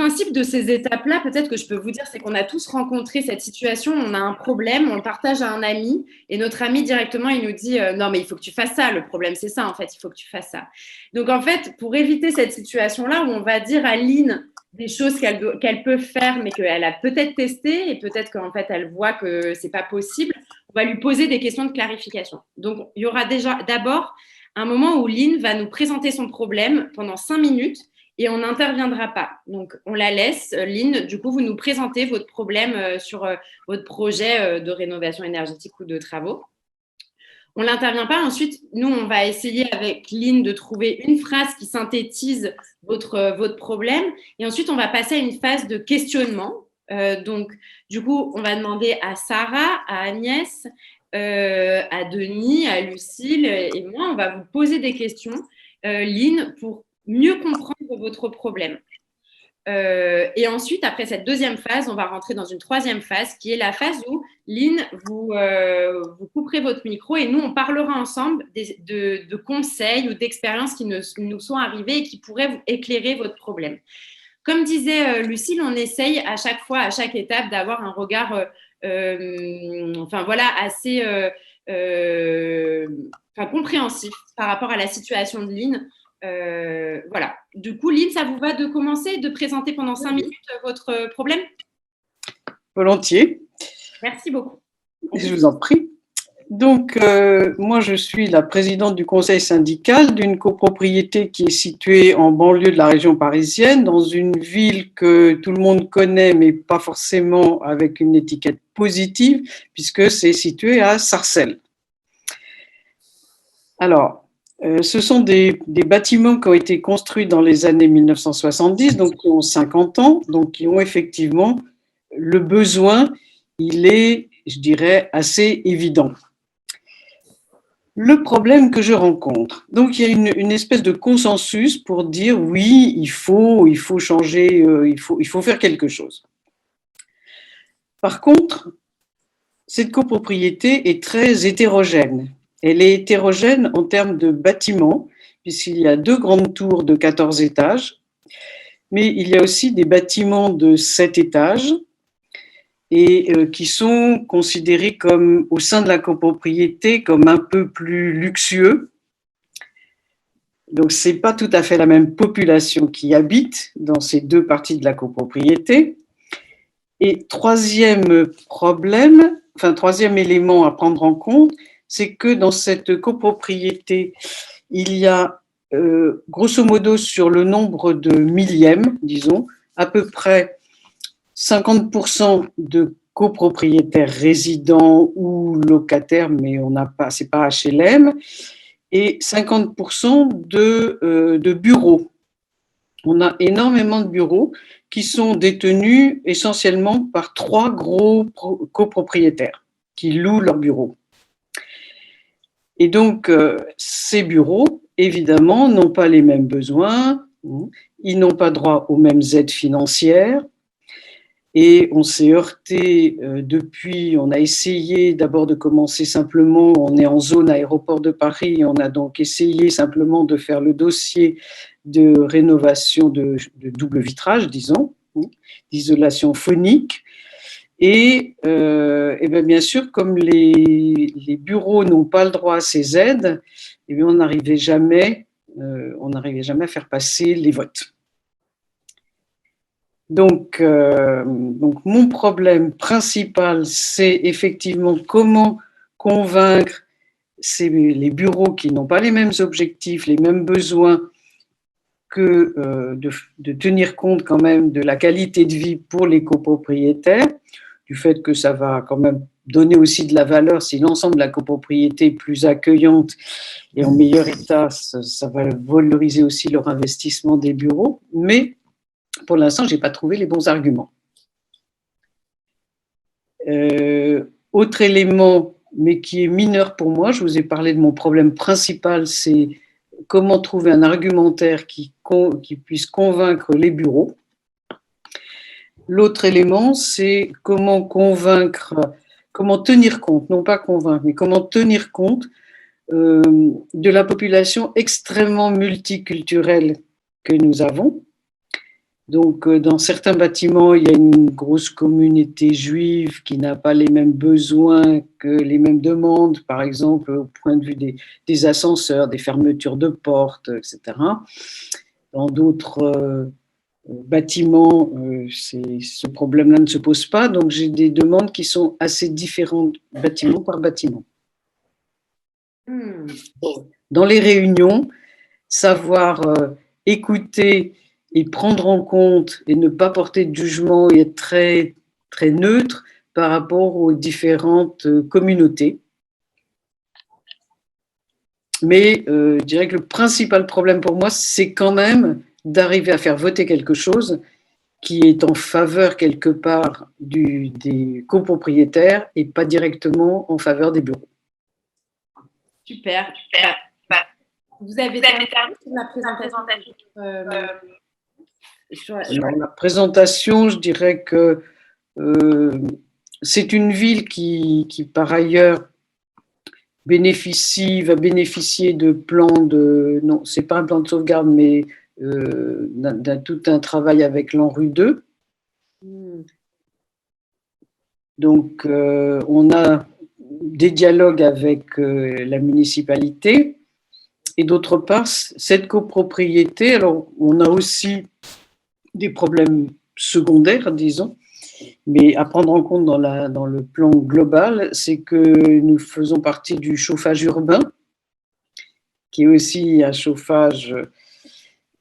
principe de ces étapes-là, peut-être que je peux vous dire, c'est qu'on a tous rencontré cette situation, on a un problème, on le partage à un ami, et notre ami directement, il nous dit non, mais il faut que tu fasses ça, le problème c'est ça, en fait, il faut que tu fasses ça. Donc en fait, pour éviter cette situation-là où on va dire à Lynn des choses qu'elle peut faire, mais qu'elle a peut-être testé, et peut-être qu'en fait, elle voit que c'est pas possible, on va lui poser des questions de clarification. Donc il y aura déjà d'abord un moment où Lynn va nous présenter son problème pendant 5 minutes, et on n'interviendra pas. Donc, on la laisse. Lynn, du coup, vous nous présentez votre problème sur votre projet de rénovation énergétique ou de travaux. On n'intervient pas. Ensuite, nous, on va essayer avec Lynn de trouver une phrase qui synthétise votre problème. Et ensuite, on va passer à une phase de questionnement. Donc, du coup, on va demander à Sarah, à Agnès, à Denis, à Lucille et moi, on va vous poser des questions, Lynn, pour mieux comprendre votre problème. Et ensuite, après cette deuxième phase, on va rentrer dans une troisième phase qui est la phase où, Lynn, vous couperez votre micro et nous, on parlera ensemble de conseils ou d'expériences qui nous sont arrivées et qui pourraient vous éclairer votre problème. Comme disait Lucille, on essaye à chaque fois, à chaque étape, d'avoir un regard assez compréhensif par rapport à la situation de Lynn. Voilà. Du coup, Lynn, ça vous va de commencer, de présenter pendant 5 minutes votre problème? Volontiers. Merci beaucoup. Je vous en prie. Donc, moi, je suis la présidente du conseil syndical d'une copropriété qui est située en banlieue de la région parisienne, dans une ville que tout le monde connaît, mais pas forcément avec une étiquette positive, puisque c'est situé à Sarcelles. Alors, ce sont des bâtiments qui ont été construits dans les années 1970, donc qui ont 50 ans, donc qui ont effectivement le besoin, il est, je dirais, assez évident. Le problème que je rencontre, donc il y a une espèce de consensus pour dire oui, il faut changer, il faut faire quelque chose. Par contre, cette copropriété est très hétérogène. Elle est hétérogène en termes de bâtiments, puisqu'il y a 2 grandes tours de 14 étages, mais il y a aussi des bâtiments de 7 étages, et qui sont considérés comme, au sein de la copropriété, comme un peu plus luxueux. Donc, ce n'est pas tout à fait la même population qui habite dans ces 2 parties de la copropriété. Et troisième élément à prendre en compte, c'est que dans cette copropriété, il y a, grosso modo, sur le nombre de millièmes, disons, à peu près 50% de copropriétaires résidents ou locataires, mais c'est pas HLM, et 50% de bureaux. On a énormément de bureaux qui sont détenus essentiellement par 3 gros copropriétaires qui louent leurs bureaux. Et donc, ces bureaux, évidemment, n'ont pas les mêmes besoins, ils n'ont pas droit aux mêmes aides financières. Et on s'est heurté depuis, on a essayé d'abord de commencer simplement, on est en zone aéroport de Paris, on a donc essayé simplement de faire le dossier de rénovation de double vitrage, disons, d'isolation phonique. Et bien sûr, comme les bureaux n'ont pas le droit à ces aides, on n'arrivait jamais à faire passer les votes. Donc, mon problème principal, c'est effectivement comment convaincre les bureaux qui n'ont pas les mêmes objectifs, les mêmes besoins, que de tenir compte quand même de la qualité de vie pour les copropriétaires, du fait que ça va quand même donner aussi de la valeur si l'ensemble de la copropriété est plus accueillante et en meilleur état, ça va valoriser aussi leur investissement des bureaux, mais pour l'instant, je n'ai pas trouvé les bons arguments. Autre élément, mais qui est mineur pour moi, je vous ai parlé de mon problème principal, c'est comment trouver un argumentaire qui puisse convaincre les bureaux. L'autre élément, c'est comment tenir compte, non pas convaincre, mais comment tenir compte de la population extrêmement multiculturelle que nous avons. Donc, dans certains bâtiments, il y a une grosse communauté juive qui n'a pas les mêmes besoins que les mêmes demandes, par exemple au point de vue des ascenseurs, des fermetures de portes, etc. Dans d'autres bâtiments, ce problème-là ne se pose pas. Donc, j'ai des demandes qui sont assez différentes bâtiment par bâtiment. Dans les réunions, savoir écouter et prendre en compte et ne pas porter de jugement et être très, très neutre par rapport aux différentes communautés. Mais je dirais que le principal problème pour moi, c'est quand même d'arriver à faire voter quelque chose qui est en faveur quelque part des copropriétaires et pas directement en faveur des bureaux. Super. Vous avez terminé la présentation Alors, la présentation, je dirais que c'est une ville qui, par ailleurs, va bénéficier de plans de... Non, ce n'est pas un plan de sauvegarde, mais tout un travail avec l'ANRU 2. Donc, on a des dialogues avec la municipalité. Et d'autre part, cette copropriété, alors on a aussi des problèmes secondaires, disons, mais à prendre en compte dans le plan global, c'est que nous faisons partie du chauffage urbain, qui est aussi un chauffage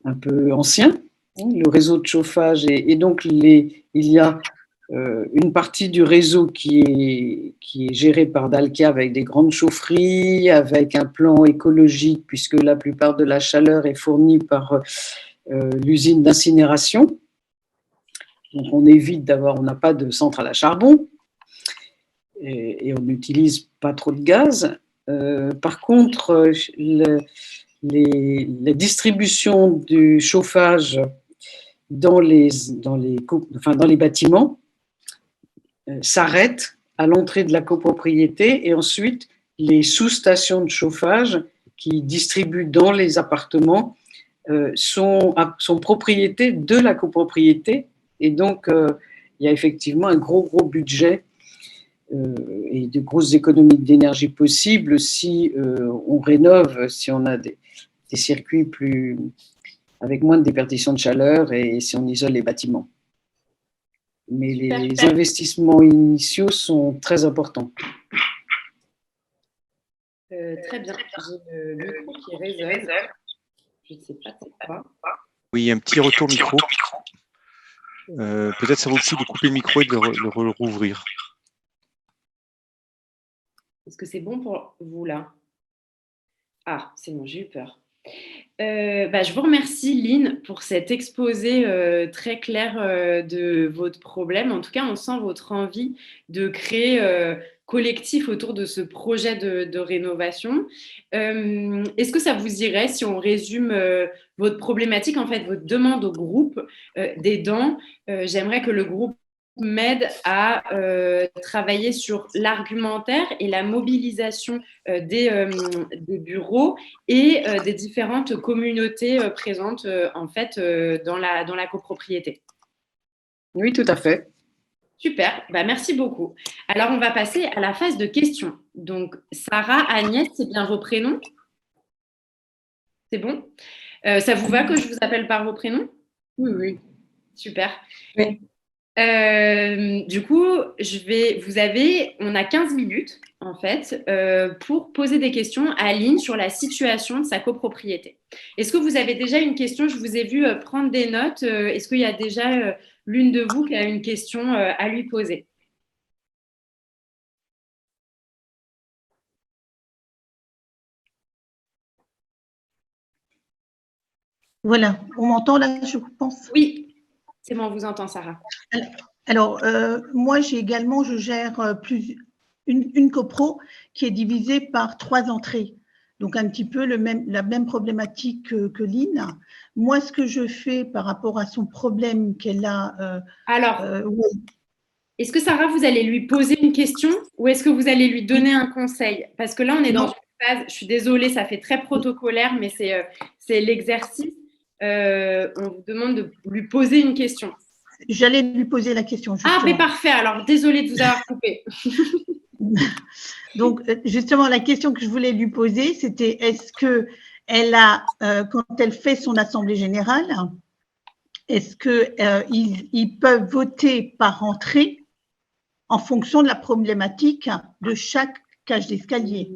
un peu ancien, le réseau de chauffage, et donc il y a une partie du réseau qui est gérée par Dalkia avec des grandes chaufferies, avec un plan écologique, puisque la plupart de la chaleur est fournie par l'usine d'incinération. Donc on évite on n'a pas de centrale à charbon et on n'utilise pas trop de gaz. Par contre, la distribution du chauffage dans les bâtiments s'arrête à l'entrée de la copropriété et ensuite les sous-stations de chauffage qui distribuent dans les appartements sont propriété de la copropriété et donc il y a effectivement un gros budget et de grosses économies d'énergie possibles si on rénove, si on a des circuits avec moins de déperdition de chaleur et si on isole les bâtiments. Mais les investissements initiaux sont très importants. Très bien. J'ai le micro qui résonne. Je ne sais pas pourquoi. Oui, il y a un petit retour micro. Peut-être ça vaut le coup de couper le micro et de le rouvrir. Est-ce que c'est bon pour vous là? Ah, c'est bon, j'ai eu peur. Je vous remercie, Lynn, pour cet exposé très clair de votre problème. En tout cas, on sent votre envie de créer collectif autour de ce projet de rénovation. Est-ce que ça vous irait si on résume votre problématique, en fait, votre demande au groupe d'aidants? J'aimerais que le groupe m'aide à travailler sur l'argumentaire et la mobilisation des bureaux et des différentes communautés présentes en fait dans la copropriété. Oui, tout à fait. Super, merci beaucoup. Alors, on va passer à la phase de questions. Donc, Sarah, Agnès, c'est bien vos prénoms? C'est bon? Ça vous va que je vous appelle par vos prénoms? Oui. Super. Oui. Du coup, on a 15 minutes en fait pour poser des questions à Lynn sur la situation de sa copropriété. Est-ce que vous avez déjà une question? Je vous ai vu prendre des notes. Est-ce qu'il y a déjà l'une de vous qui a une question à lui poser? Voilà, on m'entend là, je pense? Oui, c'est bon, on vous entend, Sarah. Alors, moi, je gère une copro qui est divisée par 3 entrées. Donc, un petit peu la même problématique que Lynn. Moi, ce que je fais par rapport à son problème qu'elle a… Est-ce que Sarah, vous allez lui poser une question ou est-ce que vous allez lui donner un conseil? Parce que là, on est dans une phase, je suis désolée, ça fait très protocolaire, mais c'est l'exercice. on vous demande de lui poser une question. J'allais lui poser la question, justement. Ah, mais parfait. Alors, désolée de vous avoir coupé. Donc, justement, la question que je voulais lui poser, c'était est-ce que elle a, quand elle fait son assemblée générale, est-ce qu'ils peuvent voter par entrée en fonction de la problématique de chaque cage d'escalier?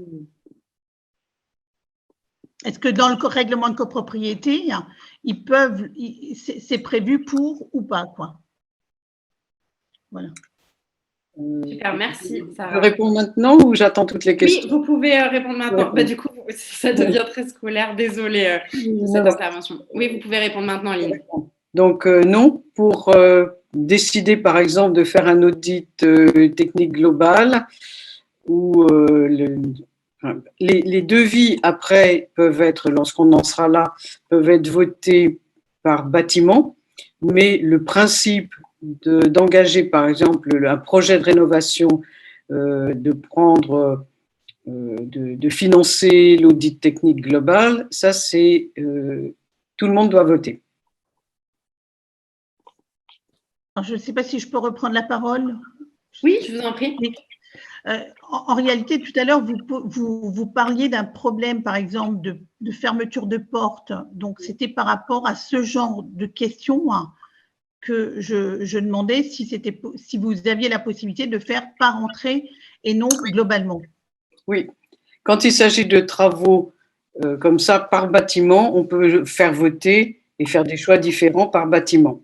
Est-ce que dans le règlement de copropriété, ils peuvent, c'est prévu pour ou pas, quoi? Voilà. Super, merci. Je réponds maintenant ou j'attends toutes les questions? Oui, vous pouvez répondre maintenant. Du coup, ça devient très scolaire. Désolée de cette intervention. Oui, vous pouvez répondre maintenant, Lynn. Donc, non, pour décider, par exemple, de faire un audit technique global ou les devis, après, peuvent être, lorsqu'on en sera là, peuvent être votés par bâtiment, mais le principe d'engager, par exemple, un projet de rénovation, de prendre, de financer l'audit technique global, ça, c'est tout le monde doit voter. Alors, je ne sais pas si je peux reprendre la parole. Oui, je vous en prie. En réalité, tout à l'heure, vous parliez d'un problème, par exemple, de fermeture de porte. Donc, c'était par rapport à ce genre de questions que je demandais si vous aviez la possibilité de faire par entrée et non globalement. Oui. Quand il s'agit de travaux comme ça, par bâtiment, on peut faire voter et faire des choix différents par bâtiment.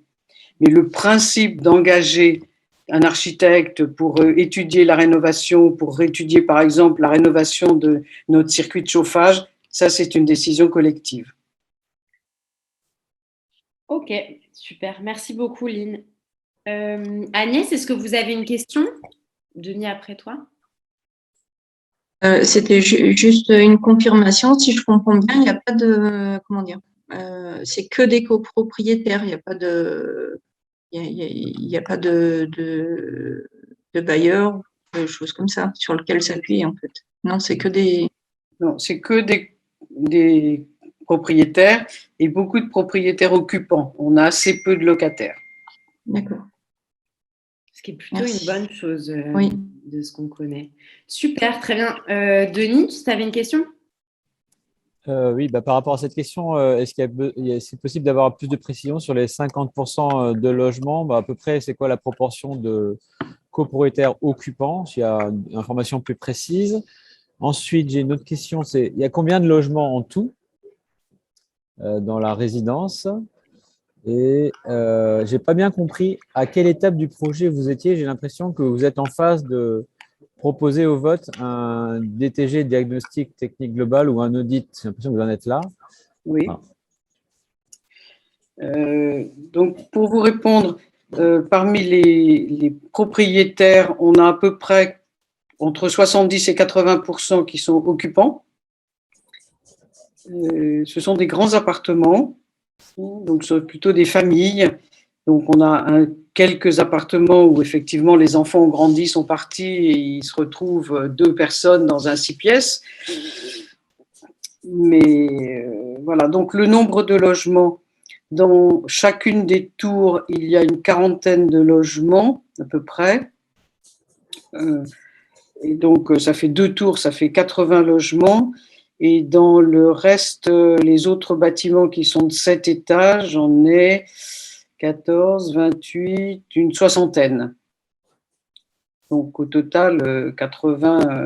Mais le principe d'engager un architecte pour étudier la rénovation, pour étudier par exemple la rénovation de notre circuit de chauffage, ça c'est une décision collective. Ok, super. Merci beaucoup, Lynn. Agnès, est-ce que vous avez une question? Denis, après toi. C'était juste une confirmation. Si je comprends bien, il n'y a pas de… Comment dire c'est que des copropriétaires. Il n'y a pas de… Il n'y a pas de bailleurs, de choses comme ça, sur lesquelles s'appuyer, en fait. Non, c'est que des… Non, c'est que des propriétaires et beaucoup de propriétaires occupants. On a assez peu de locataires. D'accord. Ce qui est plutôt une bonne chose oui. de ce qu'on connaît. Super, très bien. Denis, tu avais une question? Oui, par rapport à cette question, est-ce c'est possible d'avoir plus de précision sur les 50% de logements? À peu près, c'est quoi la proportion de copropriétaires occupants? S'il y a une information plus précise. Ensuite, j'ai une autre question, c'est il y a combien de logements en tout dans la résidence? Et je n'ai pas bien compris à quelle étape du projet vous étiez. J'ai l'impression que vous êtes en phase de proposer au vote un DTG, diagnostic technique global, ou un audit. J'ai l'impression que vous en êtes là. Oui. Donc, pour vous répondre, parmi les propriétaires, on a à peu près entre 70 et 80% qui sont occupants. Ce sont des grands appartements, donc ce sont plutôt des familles. Donc, on a quelques appartements où effectivement les enfants ont grandi, sont partis et il se retrouve 2 personnes dans un 6 pièces. Mais voilà, donc le nombre de logements, dans chacune des tours, il y a une quarantaine de logements à peu près. Et donc, ça fait 2 tours, ça fait 80 logements. Et dans le reste, les autres bâtiments qui sont de 7 étages, j'en ai 14, 28, une soixantaine. Donc, au total, 80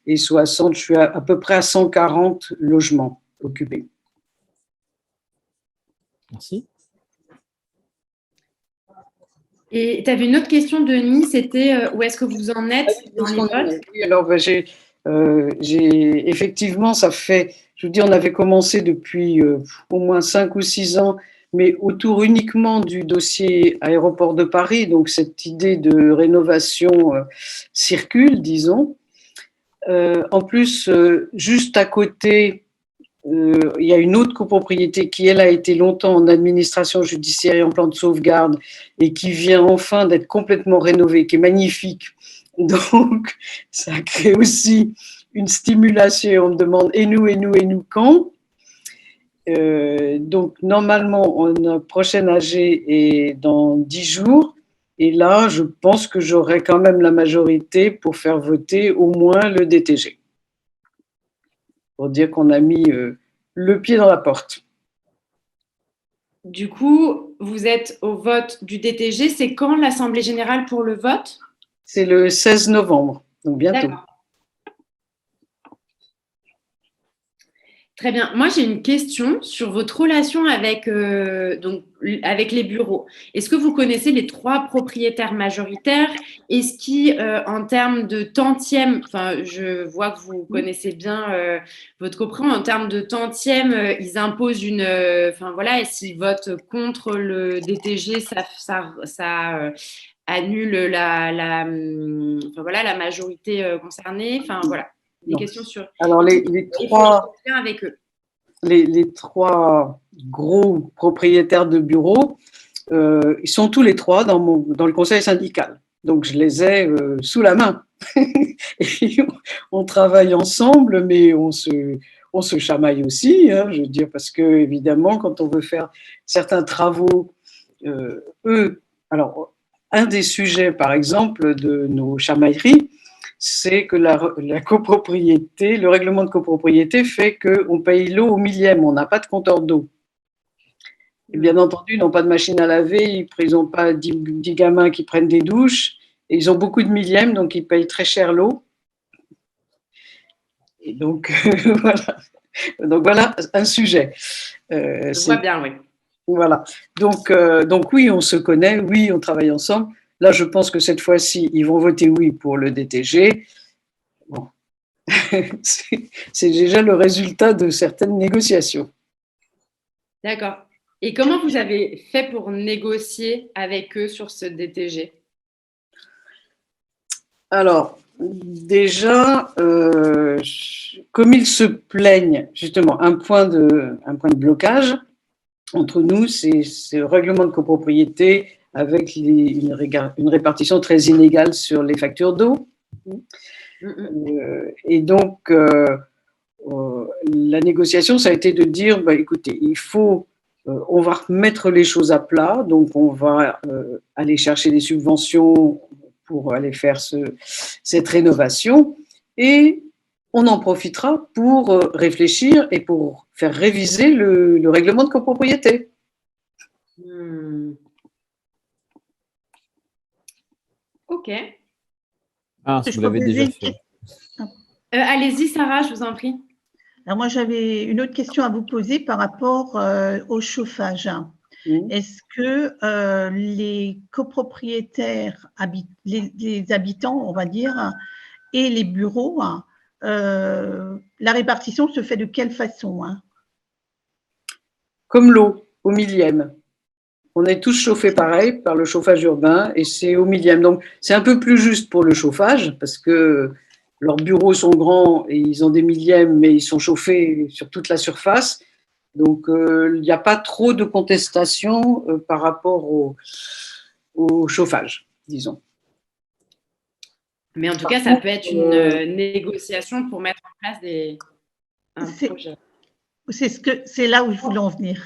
et 60, je suis à peu près à 140 logements occupés. Merci. Et tu avais une autre question, Denis, c'était où est-ce que vous en êtes dans les votes? Oui, alors j'ai effectivement, ça fait, je vous dis, on avait commencé depuis au moins 5 ou 6 ans, mais autour uniquement du dossier aéroport de Paris, donc cette idée de rénovation circule, disons. En plus, juste à côté, il y a une autre copropriété qui, elle, a été longtemps en administration judiciaire et en plan de sauvegarde et qui vient enfin d'être complètement rénovée, qui est magnifique. Donc, ça crée aussi une stimulation. On me demande et nous, quand? Donc, normalement, notre prochaine AG est dans 10 jours. Et là, je pense que j'aurai quand même la majorité pour faire voter au moins le DTG. Pour dire qu'on a mis le pied dans la porte. Du coup, vous êtes au vote du DTG. C'est quand l'Assemblée générale pour le vote? C'est le 16 novembre, donc bientôt. D'accord. Très bien. Moi, j'ai une question sur votre relation avec, avec les bureaux. Est-ce que vous connaissez les 3 propriétaires majoritaires? Est-ce en termes de tantième, enfin, je vois que vous connaissez bien votre copro, en termes de tantième, ils imposent enfin voilà, et s'ils votent contre le DTG, ça annule enfin, voilà, la majorité concernée. Enfin voilà. Des Non. questions sur. Alors, les 3 avec eux. Les 3 gros propriétaires de bureaux, ils sont tous les 3 dans le conseil syndical. Donc, je les ai sous la main. Et on travaille ensemble, mais on se chamaille aussi, hein, je veux dire, parce que, évidemment, quand on veut faire certains travaux, alors, un des sujets, par exemple, de nos chamailleries, c'est que la copropriété, le règlement de copropriété fait qu'on paye l'eau au millième, on n'a pas de compteur d'eau. Et bien entendu, ils n'ont pas de machine à laver, ils n'ont pas 10 gamins qui prennent des douches, et ils ont beaucoup de millièmes, donc ils payent très cher l'eau. Et donc, voilà. Donc, voilà un sujet. Je vois bien, oui. Voilà. Donc, oui, on se connaît, oui, on travaille ensemble. Là, je pense que cette fois-ci, ils vont voter oui pour le DTG. Bon. C'est déjà le résultat de certaines négociations. D'accord. Et comment vous avez fait pour négocier avec eux sur ce DTG? Alors, déjà, comme ils se plaignent, justement, un point de blocage entre nous, c'est le règlement de copropriété avec une répartition très inégale sur les factures d'eau. Et donc, la négociation, ça a été de dire, bah, écoutez, on va remettre les choses à plat, donc on va aller chercher des subventions pour aller faire cette rénovation, et on en profitera pour réfléchir et pour faire réviser le règlement de copropriété. Ok. Vous l'avez déjà fait. Allez-y, Sarah, je vous en prie. Alors moi, j'avais une autre question à vous poser par rapport au chauffage. Est-ce que les copropriétaires, les habitants, on va dire, et les bureaux, la répartition se fait de quelle façon? Comme l'eau, au millième. On est tous chauffés pareil par le chauffage urbain et c'est au millième. Donc, c'est un peu plus juste pour le chauffage parce que leurs bureaux sont grands et ils ont des millièmes, mais ils sont chauffés sur toute la surface. Donc, il n'y a pas trop de contestation par rapport au chauffage, disons. Mais en tout cas, ça peut être une négociation pour mettre en place un projet. C'est là où je voulais en venir.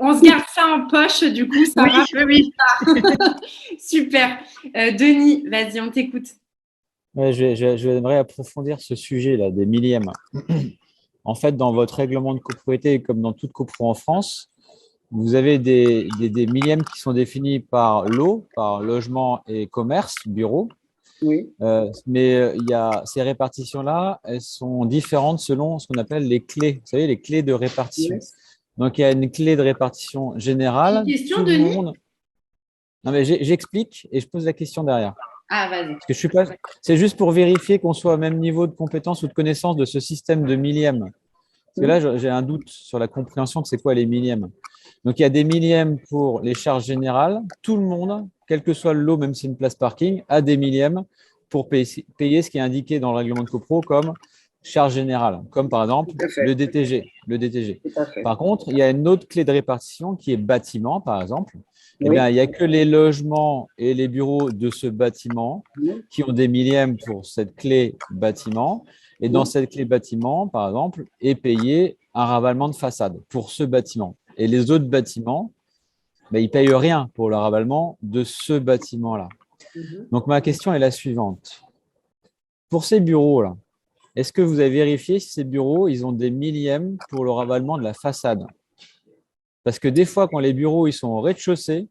On se garde ça en poche, du coup, Sarah. Oui. Super. Denis, vas-y, on t'écoute. Ouais, j'aimerais approfondir ce sujet-là, des millièmes. En fait, dans votre règlement de copropriété, comme dans toute copro en France, vous avez des millièmes qui sont définis par l'eau, par logement et commerce, bureau. Oui. Mais ces répartitions-là, elles sont différentes selon ce qu'on appelle les clés. Vous savez, les clés de répartition. Yes. Donc, il y a une clé de répartition générale. Une question, Denis ? Non, mais j'explique et je pose la question derrière. Ah, vas-y. Parce que c'est juste pour vérifier qu'on soit au même niveau de compétence ou de connaissance de ce système de millièmes. Parce que là, j'ai un doute sur la compréhension de c'est quoi les millièmes. Donc, il y a des millièmes pour les charges générales. Tout le monde, quel que soit le lot, même si c'est une place parking, a des millièmes pour payer ce qui est indiqué dans le règlement de copro comme charge générale, comme par exemple le DTG. Par contre, il y a une autre clé de répartition qui est bâtiment, par exemple. Eh bien, il n'y a que les logements et les bureaux de ce bâtiment qui ont des millièmes pour cette clé bâtiment. Et dans cette clé bâtiment, par exemple, est payé un ravalement de façade pour ce bâtiment. Et les autres bâtiments, ben, ils ne payent rien pour le ravalement de ce bâtiment-là. Donc, ma question est la suivante. Pour ces bureaux-là, est-ce que vous avez vérifié si ces bureaux, ils ont des millièmes pour le ravalement de la façade? Parce que des fois, quand les bureaux ils sont au rez-de-chaussée,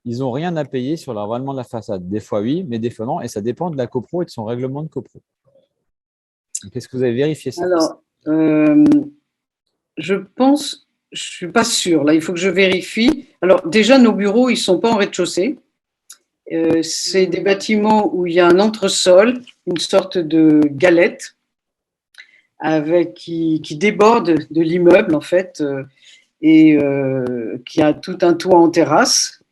ils n'ont rien à payer sur le ravalement de la façade. Des fois, oui, mais des fois, non. Et ça dépend de la copro et de son règlement de copro. Est-ce que vous avez vérifié ça? Alors, je pense, je ne suis pas sûre, là, il faut que je vérifie. Alors, déjà, nos bureaux, ils ne sont pas en rez-de-chaussée. C'est des bâtiments où il y a un entresol, une sorte de galette qui déborde de l'immeuble, en fait, et qui a tout un toit en terrasse,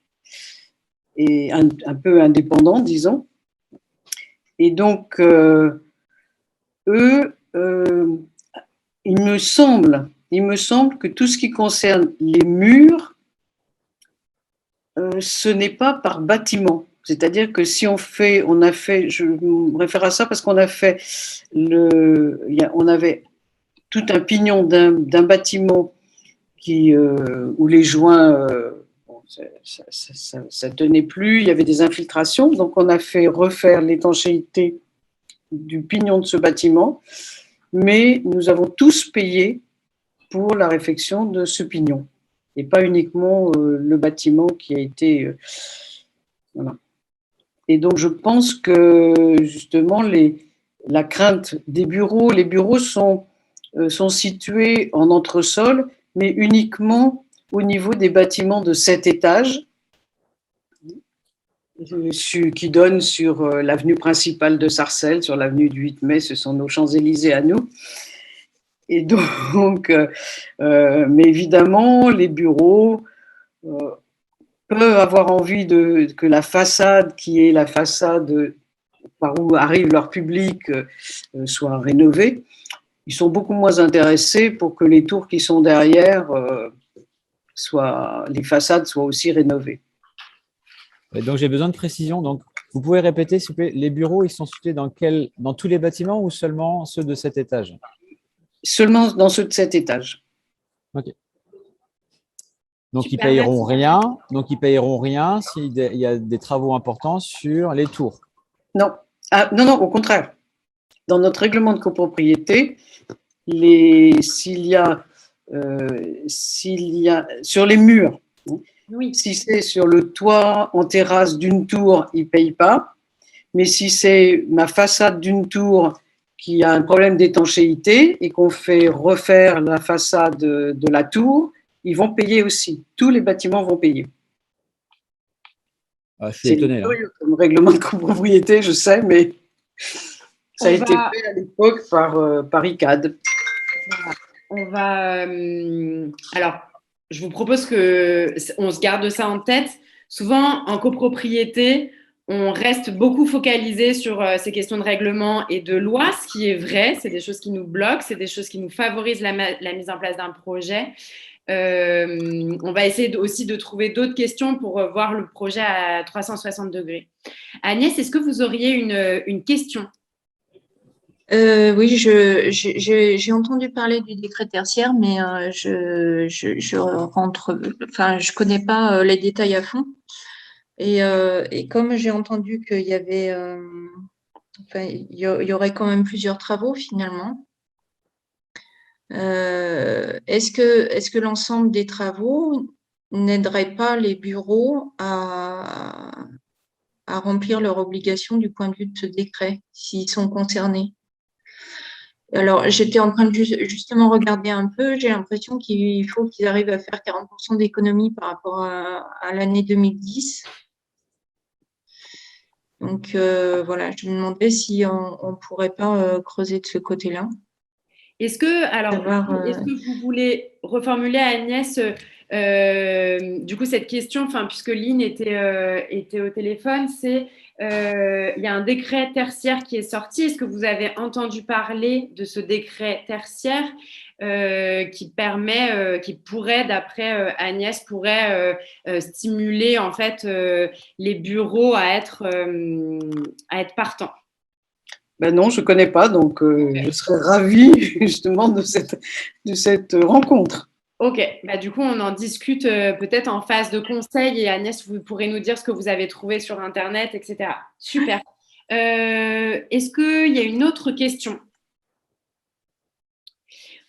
et un peu indépendant, disons. Et donc, eux, il me semble que tout ce qui concerne les murs, ce n'est pas par bâtiment. C'est-à-dire que si on a fait, je me réfère à ça parce qu'on a fait on avait tout un pignon d'un bâtiment où les joints, ça tenait plus, il y avait des infiltrations, donc on a fait refaire l'étanchéité du pignon de ce bâtiment, mais nous avons tous payé pour la réfection de ce pignon, et pas uniquement le bâtiment qui a été… voilà. Et donc, je pense que, justement, la crainte des bureaux, les bureaux sont situés en entresol, mais uniquement au niveau des bâtiments de 7 étages, qui donnent sur l'avenue principale de Sarcelles, sur l'avenue du 8 mai, ce sont nos Champs-Élysées à nous. Et donc, mais évidemment, les bureaux peuvent avoir envie que la façade, qui est la façade par où arrive leur public, soit rénovée. Ils sont beaucoup moins intéressés pour que les tours qui sont derrière, les façades soient aussi rénovées. Et donc, j'ai besoin de précision. Donc, vous pouvez répéter, s'il vous plaît, les bureaux, ils sont situés dans tous les bâtiments ou seulement ceux de cet étage? Seulement dans ceux de cet étage. OK. Donc, ils payeront rien. Donc, ils payeront rien s'il y a des travaux importants sur les tours. Non. Non, au contraire. Dans notre règlement de copropriété, s'il y a sur les murs, oui. Si c'est sur le toit en terrasse d'une tour, ils ne payent pas. Mais si c'est ma façade d'une tour qui a un problème d'étanchéité et qu'on fait refaire la façade de la tour, ils vont payer aussi. Tous les bâtiments vont payer. Je suis étonné. C'est comme règlement de copropriété, je sais, mais ça a été fait à l'époque par ICAD. Alors, je vous propose qu'on se garde ça en tête. Souvent, en copropriété, on reste beaucoup focalisé sur ces questions de règlement et de loi, ce qui est vrai. C'est des choses qui nous bloquent, c'est des choses qui nous favorisent la mise en place d'un projet. On va essayer aussi de trouver d'autres questions pour voir le projet à 360 degrés. Agnès, est-ce que vous auriez une question? Oui, j'ai entendu parler du décret tertiaire, mais je connais pas les détails à fond. Et comme j'ai entendu qu'il y avait, il y aurait quand même plusieurs travaux finalement. Est-ce que l'ensemble des travaux n'aiderait pas les bureaux à remplir leur obligation du point de vue de ce décret, s'ils sont concernés? Alors, j'étais en train de justement regarder un peu. J'ai l'impression qu'il faut qu'ils arrivent à faire 40% d'économie par rapport à l'année 2010. Donc, voilà, je me demandais si on ne pourrait pas creuser de ce côté-là. Est-ce que vous voulez reformuler à Agnès du coup cette question, puisque Lynn était au téléphone, c'est il y a un décret tertiaire qui est sorti. Est-ce que vous avez entendu parler de ce décret tertiaire qui pourrait, d'après Agnès, stimuler en fait les bureaux à être partants? Ben non, je ne connais pas, donc je serais ravie justement de cette rencontre. Ok, bah, du coup, on en discute peut-être en phase de conseil et Agnès, vous pourrez nous dire ce que vous avez trouvé sur Internet, etc. Super. Est-ce qu'il y a une autre question?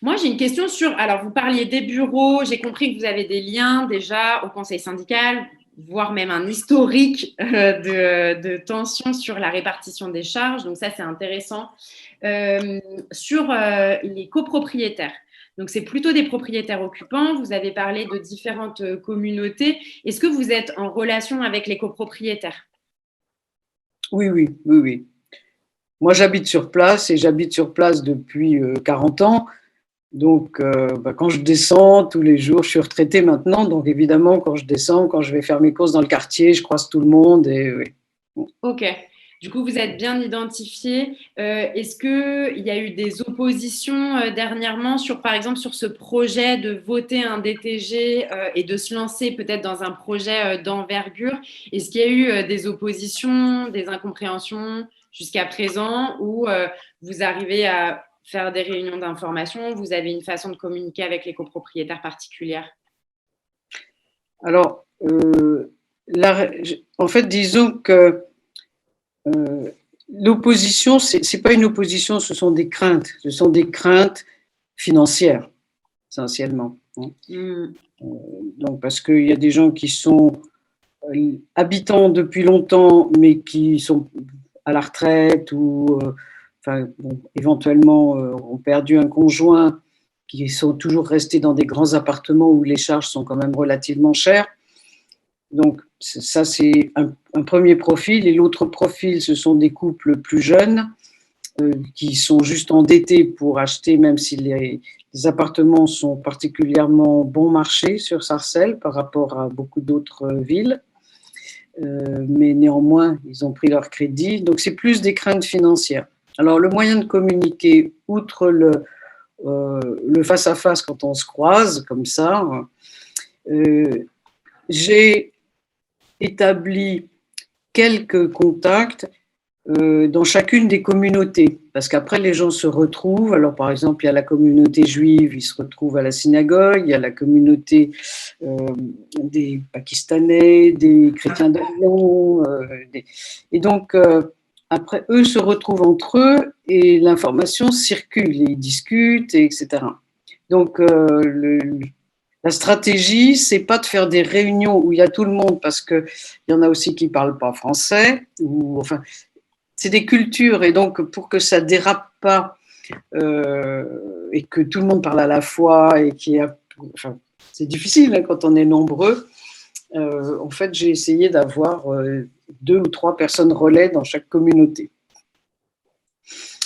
Moi, j'ai une question sur, alors vous parliez des bureaux, j'ai compris que vous avez des liens déjà au conseil syndical, voire même un historique de tension sur la répartition des charges, donc ça c'est intéressant. Sur les copropriétaires, donc c'est plutôt des propriétaires occupants, vous avez parlé de différentes communautés, est-ce que vous êtes en relation avec les copropriétaires? Oui, oui, oui, oui. Moi, j'habite sur place et j'habite sur place depuis 40 ans. Donc, quand je descends tous les jours, je suis retraitée maintenant, donc évidemment, quand je descends, quand je vais faire mes courses dans le quartier, je croise tout le monde. Et, oui. Ok. Du coup, vous êtes bien identifié. Est-ce qu'il y a eu des oppositions dernièrement sur, par exemple, sur ce projet de voter un DTG et de se lancer peut-être dans un projet d'envergure? Est-ce qu'il y a eu des oppositions, des incompréhensions jusqu'à présent ou vous arrivez à faire des réunions d'information? Vous avez une façon de communiquer avec les copropriétaires particulière? Alors, en fait, disons que l'opposition, c'est pas une opposition, ce sont des craintes. Ce sont des craintes financières, essentiellement. Donc, parce qu'il y a des gens qui sont habitants depuis longtemps, mais qui sont à la retraite ou éventuellement ont perdu un conjoint, qui sont toujours restés dans des grands appartements où les charges sont quand même relativement chères. Donc, ça, c'est un premier profil. Et l'autre profil, ce sont des couples plus jeunes qui sont juste endettés pour acheter, même si les appartements sont particulièrement bon marché sur Sarcelles par rapport à beaucoup d'autres villes. Mais néanmoins, ils ont pris leur crédit. Donc, c'est plus des craintes financières. Alors, le moyen de communiquer, outre le face-à-face quand on se croise, comme ça, j'ai établi quelques contacts dans chacune des communautés, parce qu'après les gens se retrouvent. Alors par exemple, il y a la communauté juive, ils se retrouvent à la synagogue, il y a la communauté des Pakistanais, des chrétiens d'Orient, et donc après eux se retrouvent entre eux et l'information circule, ils discutent, etc. Donc la stratégie, c'est pas de faire des réunions où il y a tout le monde, parce qu'il y en a aussi qui parlent pas français, ou enfin, c'est des cultures, et donc pour que ça dérape pas et que tout le monde parle à la fois, et c'est difficile hein, quand on est nombreux. En fait, j'ai essayé d'avoir 2 ou 3 personnes relais dans chaque communauté.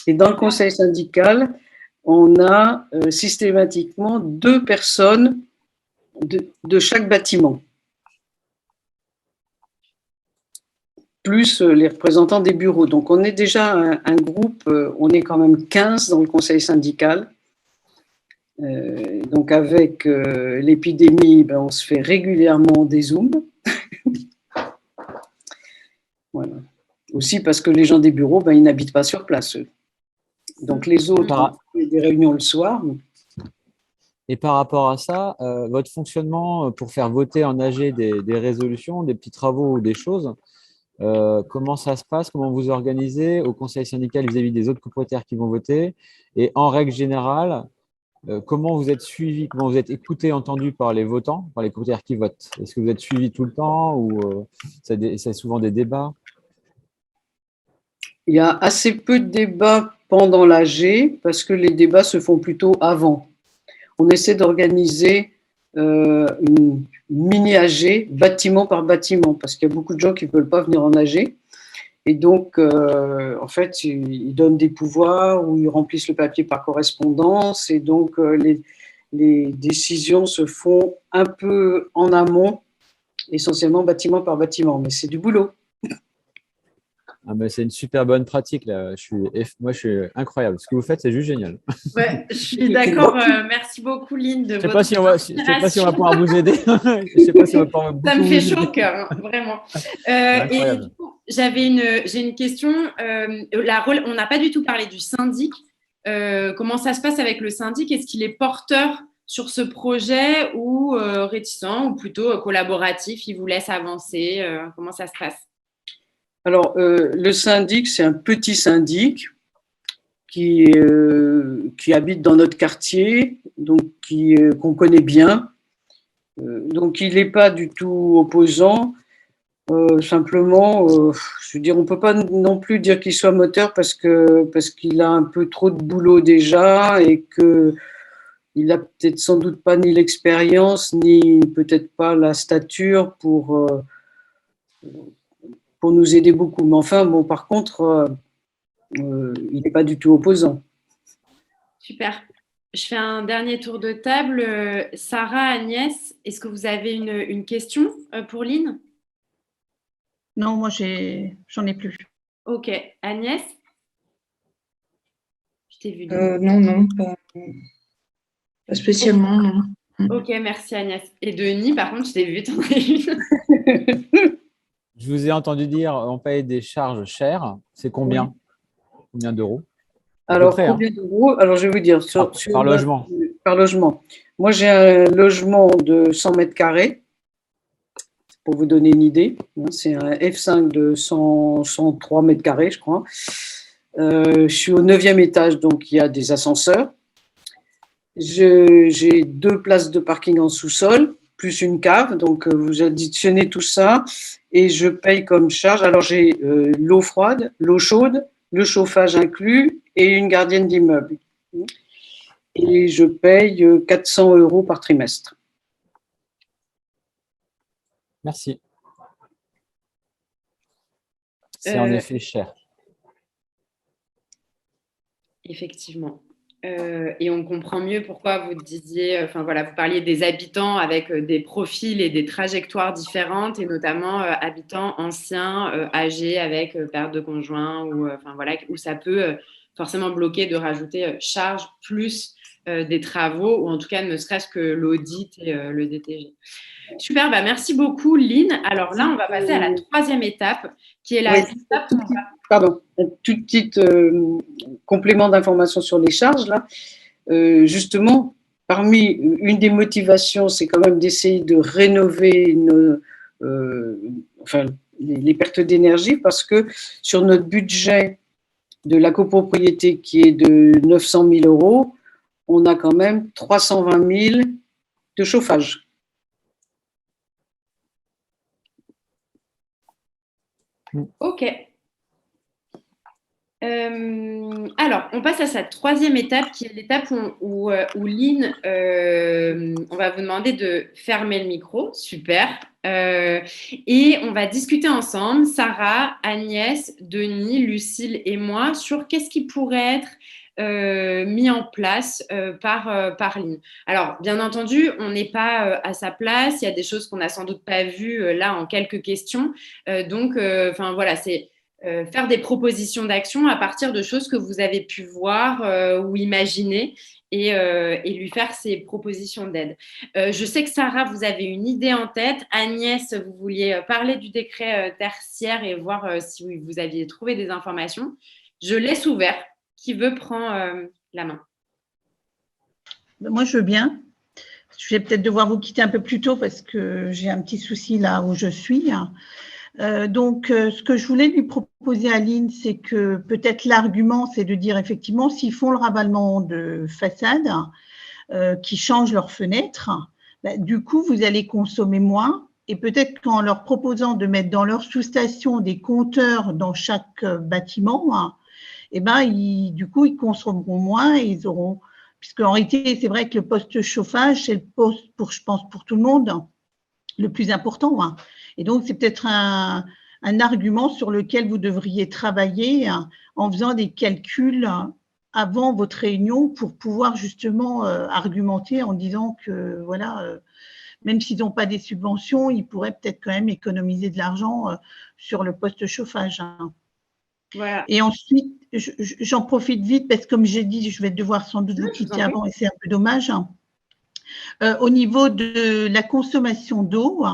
Et dans le conseil syndical, on a systématiquement 2 personnes de chaque bâtiment, plus les représentants des bureaux. Donc, on est déjà un groupe, on est quand même 15 dans le conseil syndical. Donc, avec l'épidémie, on se fait régulièrement des Zooms. Voilà. Aussi parce que les gens des bureaux, ils n'habitent pas sur place, eux. Donc, les autres, on fait des réunions le soir. Et par rapport à ça, votre fonctionnement pour faire voter en AG des résolutions, des petits travaux ou des choses, comment ça se passe? Comment vous organisez au conseil syndical vis-à-vis des autres copropriétaires qui vont voter? Et en règle générale, comment vous êtes suivi, comment vous êtes écouté, entendu par les votants, par les copropriétaires qui votent? Est-ce que vous êtes suivi tout le temps ou c'est souvent des débats? Il y a assez peu de débats pendant l'AG parce que les débats se font plutôt avant. On essaie d'organiser une mini AG bâtiment par bâtiment parce qu'il y a beaucoup de gens qui ne veulent pas venir en AG. Et donc, en fait, ils donnent des pouvoirs ou ils remplissent le papier par correspondance. Et donc, les décisions se font un peu en amont, essentiellement bâtiment par bâtiment. Mais c'est du boulot. Ah ben, c'est une super bonne pratique, là. Moi, je suis incroyable. Ce que vous faites, c'est juste génial. Ouais, je suis d'accord. Merci beaucoup, Lynn. Je ne sais pas si on va pouvoir vous aider. Je sais pas si on va pouvoir Ça me fait chaud au cœur, hein, vraiment. Et du coup, J'ai une question. On n'a pas du tout parlé du syndic. Comment ça se passe avec le syndic? Est-ce qu'il est porteur sur ce projet ou réticent ou plutôt collaboratif? Il vous laisse avancer? Comment ça se passe? Alors, le syndic, c'est un petit syndic qui habite dans notre quartier, donc qu'on connaît bien. Donc, il n'est pas du tout opposant. Simplement, je veux dire, on ne peut pas non plus dire qu'il soit moteur parce qu'il a un peu trop de boulot déjà et qu'il n'a peut-être sans doute pas ni l'expérience ni peut-être pas la stature pour nous aider beaucoup. Mais enfin, bon, par contre, il n'est pas du tout opposant. Super. Je fais un dernier tour de table. Sarah, Agnès, est-ce que vous avez une question pour Lynn? Non, moi, j'en ai plus. Ok. Agnès? Je t'ai vu. Non, pas spécialement, non. Ok, merci Agnès. Et Denis, par contre, je t'ai vu, t'en as une. Je vous ai entendu dire on paye des charges chères. C'est combien? Combien d'euros? Alors, combien d'euros? Alors, je vais vous dire. Par logement. Par logement. Moi, j'ai un logement de 100 mètres carrés. Pour vous donner une idée, c'est un F5 de 103 mètres carrés, je crois. Je suis au 9e étage, donc il y a des ascenseurs. J'ai 2 places de parking en sous-sol, plus une cave. Donc, vous additionnez tout ça et je paye comme charge. Alors, j'ai l'eau froide, l'eau chaude, le chauffage inclus et une gardienne d'immeuble. Et je paye 400 € par trimestre. Merci. C'est en effet cher. Effectivement. Et on comprend mieux pourquoi vous disiez, vous parliez des habitants avec des profils et des trajectoires différentes, et notamment habitants anciens, âgés, avec perte de conjoint, où ça peut forcément bloquer de rajouter charge plus des travaux, ou en tout cas ne serait-ce que l'audit et le DTG. Super, merci beaucoup Lynn. Alors là, on va passer à la 3e étape, qui est étape. Pardon, un tout petit complément d'information sur les charges. Là. Justement, une des motivations, c'est quand même d'essayer de rénover les pertes d'énergie, parce que sur notre budget de la copropriété qui est de 900 000 €, on a quand même 320 000 de chauffage. Ok. Alors, on passe à cette 3e étape, qui est l'étape où Lynn, on va vous demander de fermer le micro. Super. Et on va discuter ensemble, Sarah, Agnès, Denis, Lucille et moi, sur qu'est-ce qui pourrait être mis en place par Lynn. Alors, bien entendu, on n'est pas à sa place. Il y a des choses qu'on n'a sans doute pas vues là en quelques questions. C'est faire des propositions d'action à partir de choses que vous avez pu voir ou imaginer, et lui faire ces propositions d'aide. Je sais que Sarah, vous avez une idée en tête. Agnès, vous vouliez parler du décret tertiaire et voir si vous aviez trouvé des informations. Je laisse ouvert. Qui veut prendre la main? Moi, je veux bien. Je vais peut-être devoir vous quitter un peu plus tôt parce que j'ai un petit souci là où je suis. Ce que je voulais lui proposer à Lynn, c'est que peut-être l'argument, c'est de dire effectivement, s'ils font le ravalement de façade, qui changent leurs fenêtres, du coup, vous allez consommer moins. Et peut-être qu'en leur proposant de mettre dans leur sous-station des compteurs dans chaque bâtiment, du coup, ils consommeront moins et ils auront… Puisqu'en réalité, c'est vrai que le poste chauffage, c'est le poste, je pense, pour tout le monde, le plus important. Et donc, c'est peut-être un argument sur lequel vous devriez travailler en faisant des calculs avant votre réunion pour pouvoir justement argumenter en disant que, même s'ils n'ont pas des subventions, ils pourraient peut-être quand même économiser de l'argent sur le poste chauffage. Voilà. Et ensuite, j'en profite vite parce que comme j'ai dit, je vais devoir sans doute vous quitter avant et c'est un peu dommage. Au niveau de la consommation d'eau,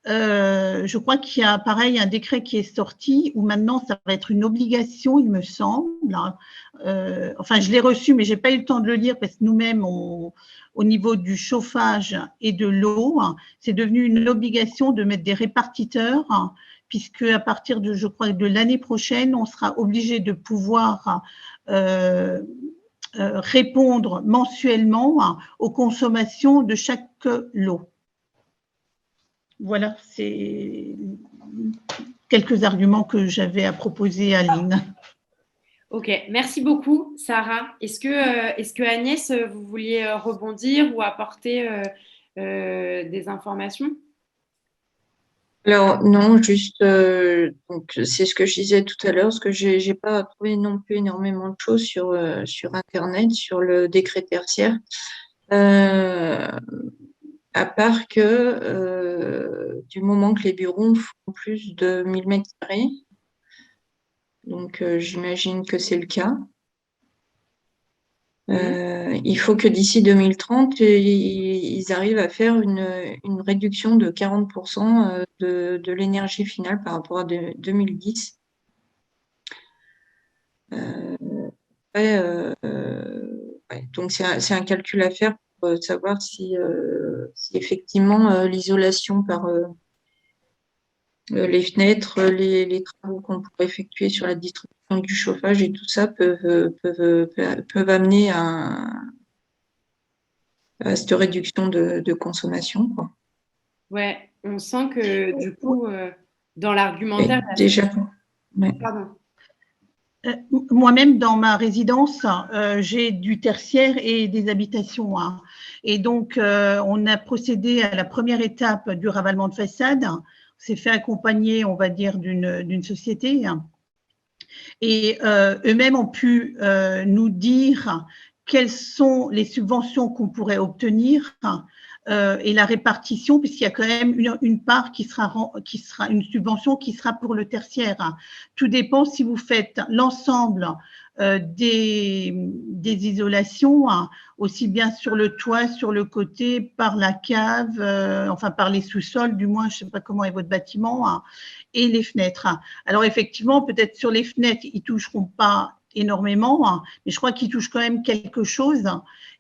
je crois qu'il y a pareil un décret qui est sorti où maintenant ça va être une obligation, il me semble. Enfin, je l'ai reçu, mais j'ai pas eu le temps de le lire parce que nous-mêmes, au niveau du chauffage et de l'eau, c'est devenu une obligation de mettre des répartiteurs, puisque à partir de, je crois, de l'année prochaine, on sera obligé de pouvoir répondre mensuellement aux consommations de chaque lot. Voilà, c'est quelques arguments que j'avais à proposer à Aline. Ok, merci beaucoup, Sarah. Est-ce que Agnès, vous vouliez rebondir ou apporter des informations? Alors non, juste donc c'est ce que je disais tout à l'heure, parce que j'ai pas trouvé non plus énormément de choses sur Internet, sur le décret tertiaire, à part que du moment que les bureaux font plus de 1000 mètres carrés, donc j'imagine que c'est le cas. Il faut que d'ici 2030, ils arrivent à faire une réduction de 40% de l'énergie finale par rapport à 2010. Ouais, donc c'est un calcul à faire pour savoir si effectivement l'isolation par les fenêtres, les travaux qu'on pourrait effectuer sur la distribution du chauffage et tout ça peuvent amener à cette réduction de consommation, quoi. Ouais, on sent que du coup, dans l'argumentaire. Déjà, ouais. Pardon. Moi-même, dans ma résidence, j'ai du tertiaire et des habitations. Et donc, on a procédé à la première étape du ravalement de façade. On s'est fait accompagner, on va dire, d'une société. Et eux-mêmes ont pu nous dire quelles sont les subventions qu'on pourrait obtenir et la répartition, puisqu'il y a quand même une part qui sera une subvention qui sera pour le tertiaire. Tout dépend si vous faites l'ensemble des isolations, aussi bien sur le toit, sur le côté, par la cave, enfin par les sous-sols, du moins, je ne sais pas comment est votre bâtiment, et les fenêtres. Alors effectivement, peut-être sur les fenêtres, ils ne toucheront pas énormément, mais je crois qu'ils touchent quand même quelque chose.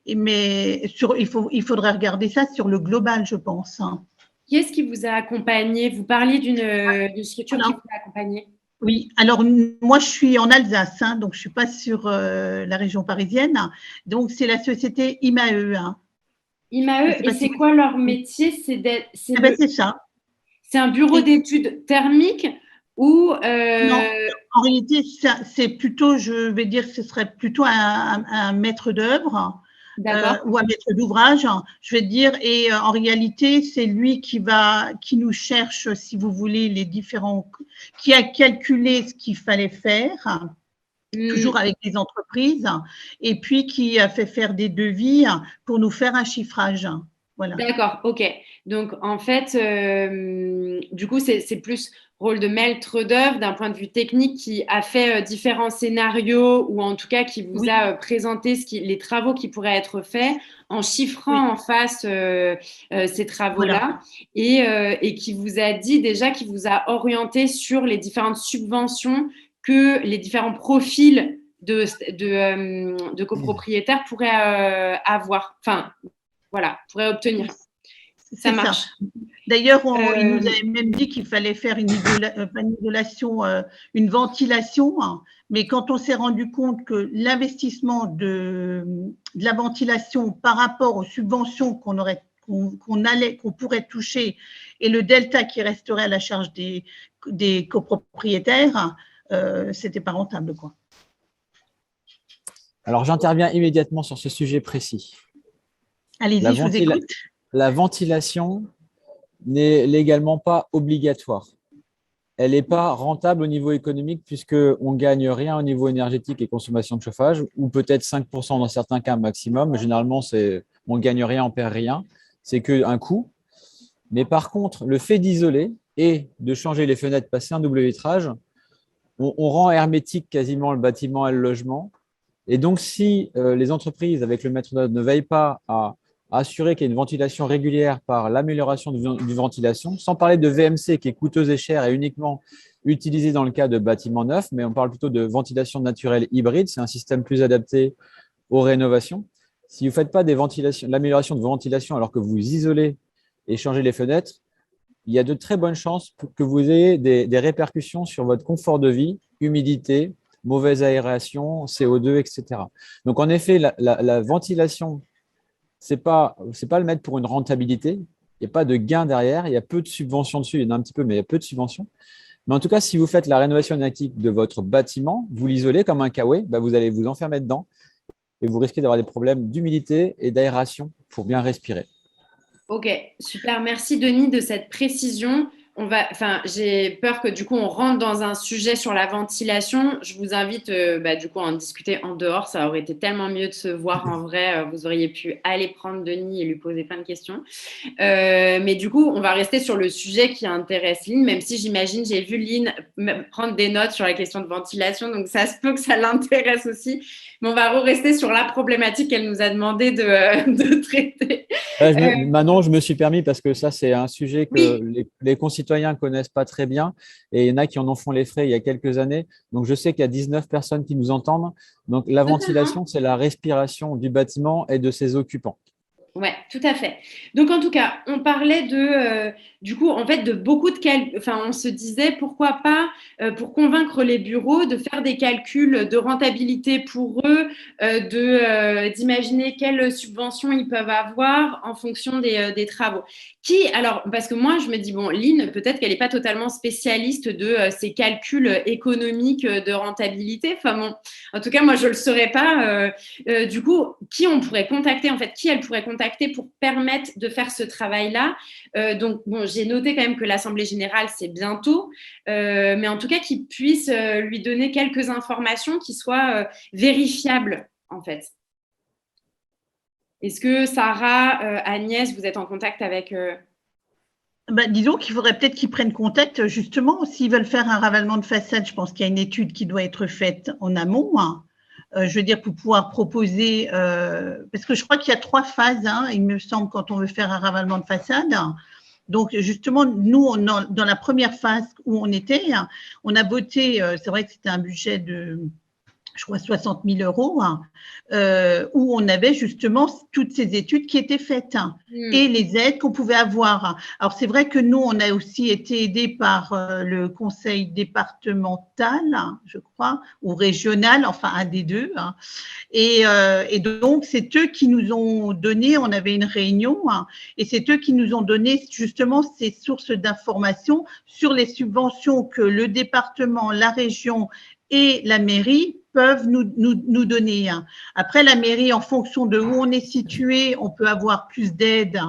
Mais il faudrait regarder ça sur le global, je pense. Qui est-ce qui vous a accompagné? Vous parliez d'une structure qui vous a accompagné? Oui, alors moi je suis en Alsace, donc je ne suis pas sur la région parisienne. Donc c'est la société IMAE. IMAE, et c'est quoi leur métier? C'est ça. C'est un bureau d'études thermiques ou Non, en réalité, c'est plutôt, je vais dire, ce serait plutôt un maître d'œuvre ou un maître d'ouvrage, je vais dire. Et en réalité, c'est lui qui nous cherche, si vous voulez, qui a calculé ce qu'il fallait faire, toujours avec les entreprises, et puis qui a fait faire des devis pour nous faire un chiffrage. Voilà. D'accord, ok. Donc, en fait, du coup, c'est plus rôle de maître d'œuvre d'un point de vue technique qui a fait différents scénarios ou en tout cas qui vous a présenté les travaux qui pourraient être faits en chiffrant en face ces travaux-là et qui vous a dit déjà, qui vous a orienté sur les différentes subventions que les différents profils de copropriétaires pourraient avoir. Enfin, voilà, pourrait obtenir. Ça marche. D'ailleurs, il nous avait même dit qu'il fallait faire une isolation, une ventilation, mais quand on s'est rendu compte que l'investissement de la ventilation par rapport aux subventions qu'on pourrait toucher et le delta qui resterait à la charge des copropriétaires, c'était pas rentable, quoi. Alors, j'interviens immédiatement sur ce sujet précis. Allez-y, je vous écoute. La ventilation n'est légalement pas obligatoire. Elle n'est pas rentable au niveau économique puisqu'on ne gagne rien au niveau énergétique et consommation de chauffage, ou peut-être 5% dans certains cas maximum. Mais généralement, on ne gagne rien, on ne perd rien. C'est qu'un coût. Mais par contre, le fait d'isoler et de changer les fenêtres, passer un double vitrage, on rend hermétique quasiment le bâtiment et le logement. Et donc, si les entreprises, avec le maître d'œuvre, ne veillent pas à assurer qu'il y ait une ventilation régulière par l'amélioration du ventilation, sans parler de VMC qui est coûteuse et chère et uniquement utilisée dans le cas de bâtiments neufs, mais on parle plutôt de ventilation naturelle hybride. C'est un système plus adapté aux rénovations. Si vous ne faites pas l'amélioration de ventilation alors que vous isolez et changez les fenêtres, il y a de très bonnes chances que vous ayez des répercussions sur votre confort de vie, humidité, mauvaise aération, CO2, etc. Donc, en effet, la ventilation, c'est pas le mettre pour une rentabilité. Il n'y a pas de gain derrière. Il y a peu de subventions dessus. Il y en a un petit peu, mais il y a peu de subventions. Mais en tout cas, si vous faites la rénovation énergétique de votre bâtiment, vous l'isolez comme un caouet, vous allez vous enfermer dedans et vous risquez d'avoir des problèmes d'humidité et d'aération pour bien respirer. Ok, super. Merci Denis de cette précision. J'ai peur que du coup on rentre dans un sujet sur la ventilation. Je vous invite du coup à en discuter en dehors. Ça aurait été tellement mieux de se voir en vrai. Vous auriez pu aller prendre Denis et lui poser plein de questions. Mais du coup, on va rester sur le sujet qui intéresse Lynn, même si j'imagine, j'ai vu Lynn prendre des notes sur la question de ventilation, donc ça se peut que ça l'intéresse aussi. Mais on va rester sur la problématique qu'elle nous a demandé de traiter. Manon, je me suis permis parce que ça, c'est un sujet que les concitoyens ne connaissent pas très bien et il y en a qui en ont fait les frais il y a quelques années. Donc, je sais qu'il y a 19 personnes qui nous entendent. Donc, la ventilation, c'est la respiration du bâtiment et de ses occupants. Ouais, tout à fait. Donc, en tout cas, on parlait du coup, en fait, de beaucoup de calculs. Enfin, on se disait, pourquoi pas, pour convaincre les bureaux de faire des calculs de rentabilité pour eux, d'imaginer quelles subventions ils peuvent avoir en fonction des travaux. Alors, parce que moi, je me dis, bon, Lynn, peut-être qu'elle n'est pas totalement spécialiste de ces calculs économiques de rentabilité. Enfin, bon, en tout cas, moi, je ne le saurais pas. Du coup, qui on pourrait contacter, en fait, qui elle pourrait contacter pour permettre de faire ce travail-là. Donc, bon, j'ai noté quand même que l'Assemblée générale, c'est bientôt, mais en tout cas, qu'ils puissent lui donner quelques informations qui soient vérifiables, en fait. Est-ce que Sarah, Agnès, vous êtes en contact avec… Disons qu'il faudrait peut-être qu'ils prennent contact, justement, s'ils veulent faire un ravalement de façade. Je pense qu'il y a une étude qui doit être faite en amont, hein. Je veux dire, pour pouvoir proposer, parce que je crois qu'il y a 3 phases, hein, il me semble, quand on veut faire un ravalement de façade. Donc, justement, nous, dans la première phase où on était, on a voté, c'est vrai que c'était un budget de, je crois, 60 000 €, hein, où on avait justement toutes ces études qui étaient faites, hein, et les aides qu'on pouvait avoir. Alors, c'est vrai que nous, on a aussi été aidés par le conseil départemental, hein, je crois, ou régional, enfin un des deux, hein, et donc, c'est eux qui nous ont donné, on avait une réunion, hein, et c'est eux qui nous ont donné justement ces sources d'informations sur les subventions que le département, la région et la mairie peuvent nous donner. Après, la mairie, en fonction de où on est situé, on peut avoir plus d'aide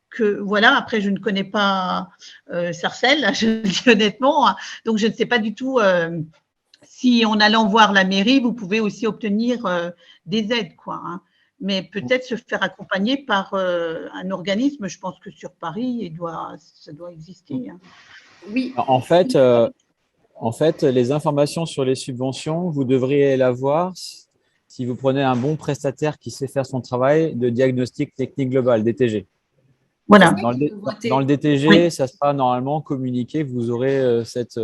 que, voilà, après, je ne connais pas Sarcelles, je le dis honnêtement, donc je ne sais pas du tout si en allant voir la mairie, vous pouvez aussi obtenir des aides, quoi, hein. Mais peut-être se faire accompagner par un organisme, je pense que sur Paris, ça doit exister, hein. Oui. En fait, les informations sur les subventions, vous devriez l'avoir si vous prenez un bon prestataire qui sait faire son travail de diagnostic technique global, DTG. Voilà. Dans le DTG, oui, ça sera normalement communiqué. Vous aurez cette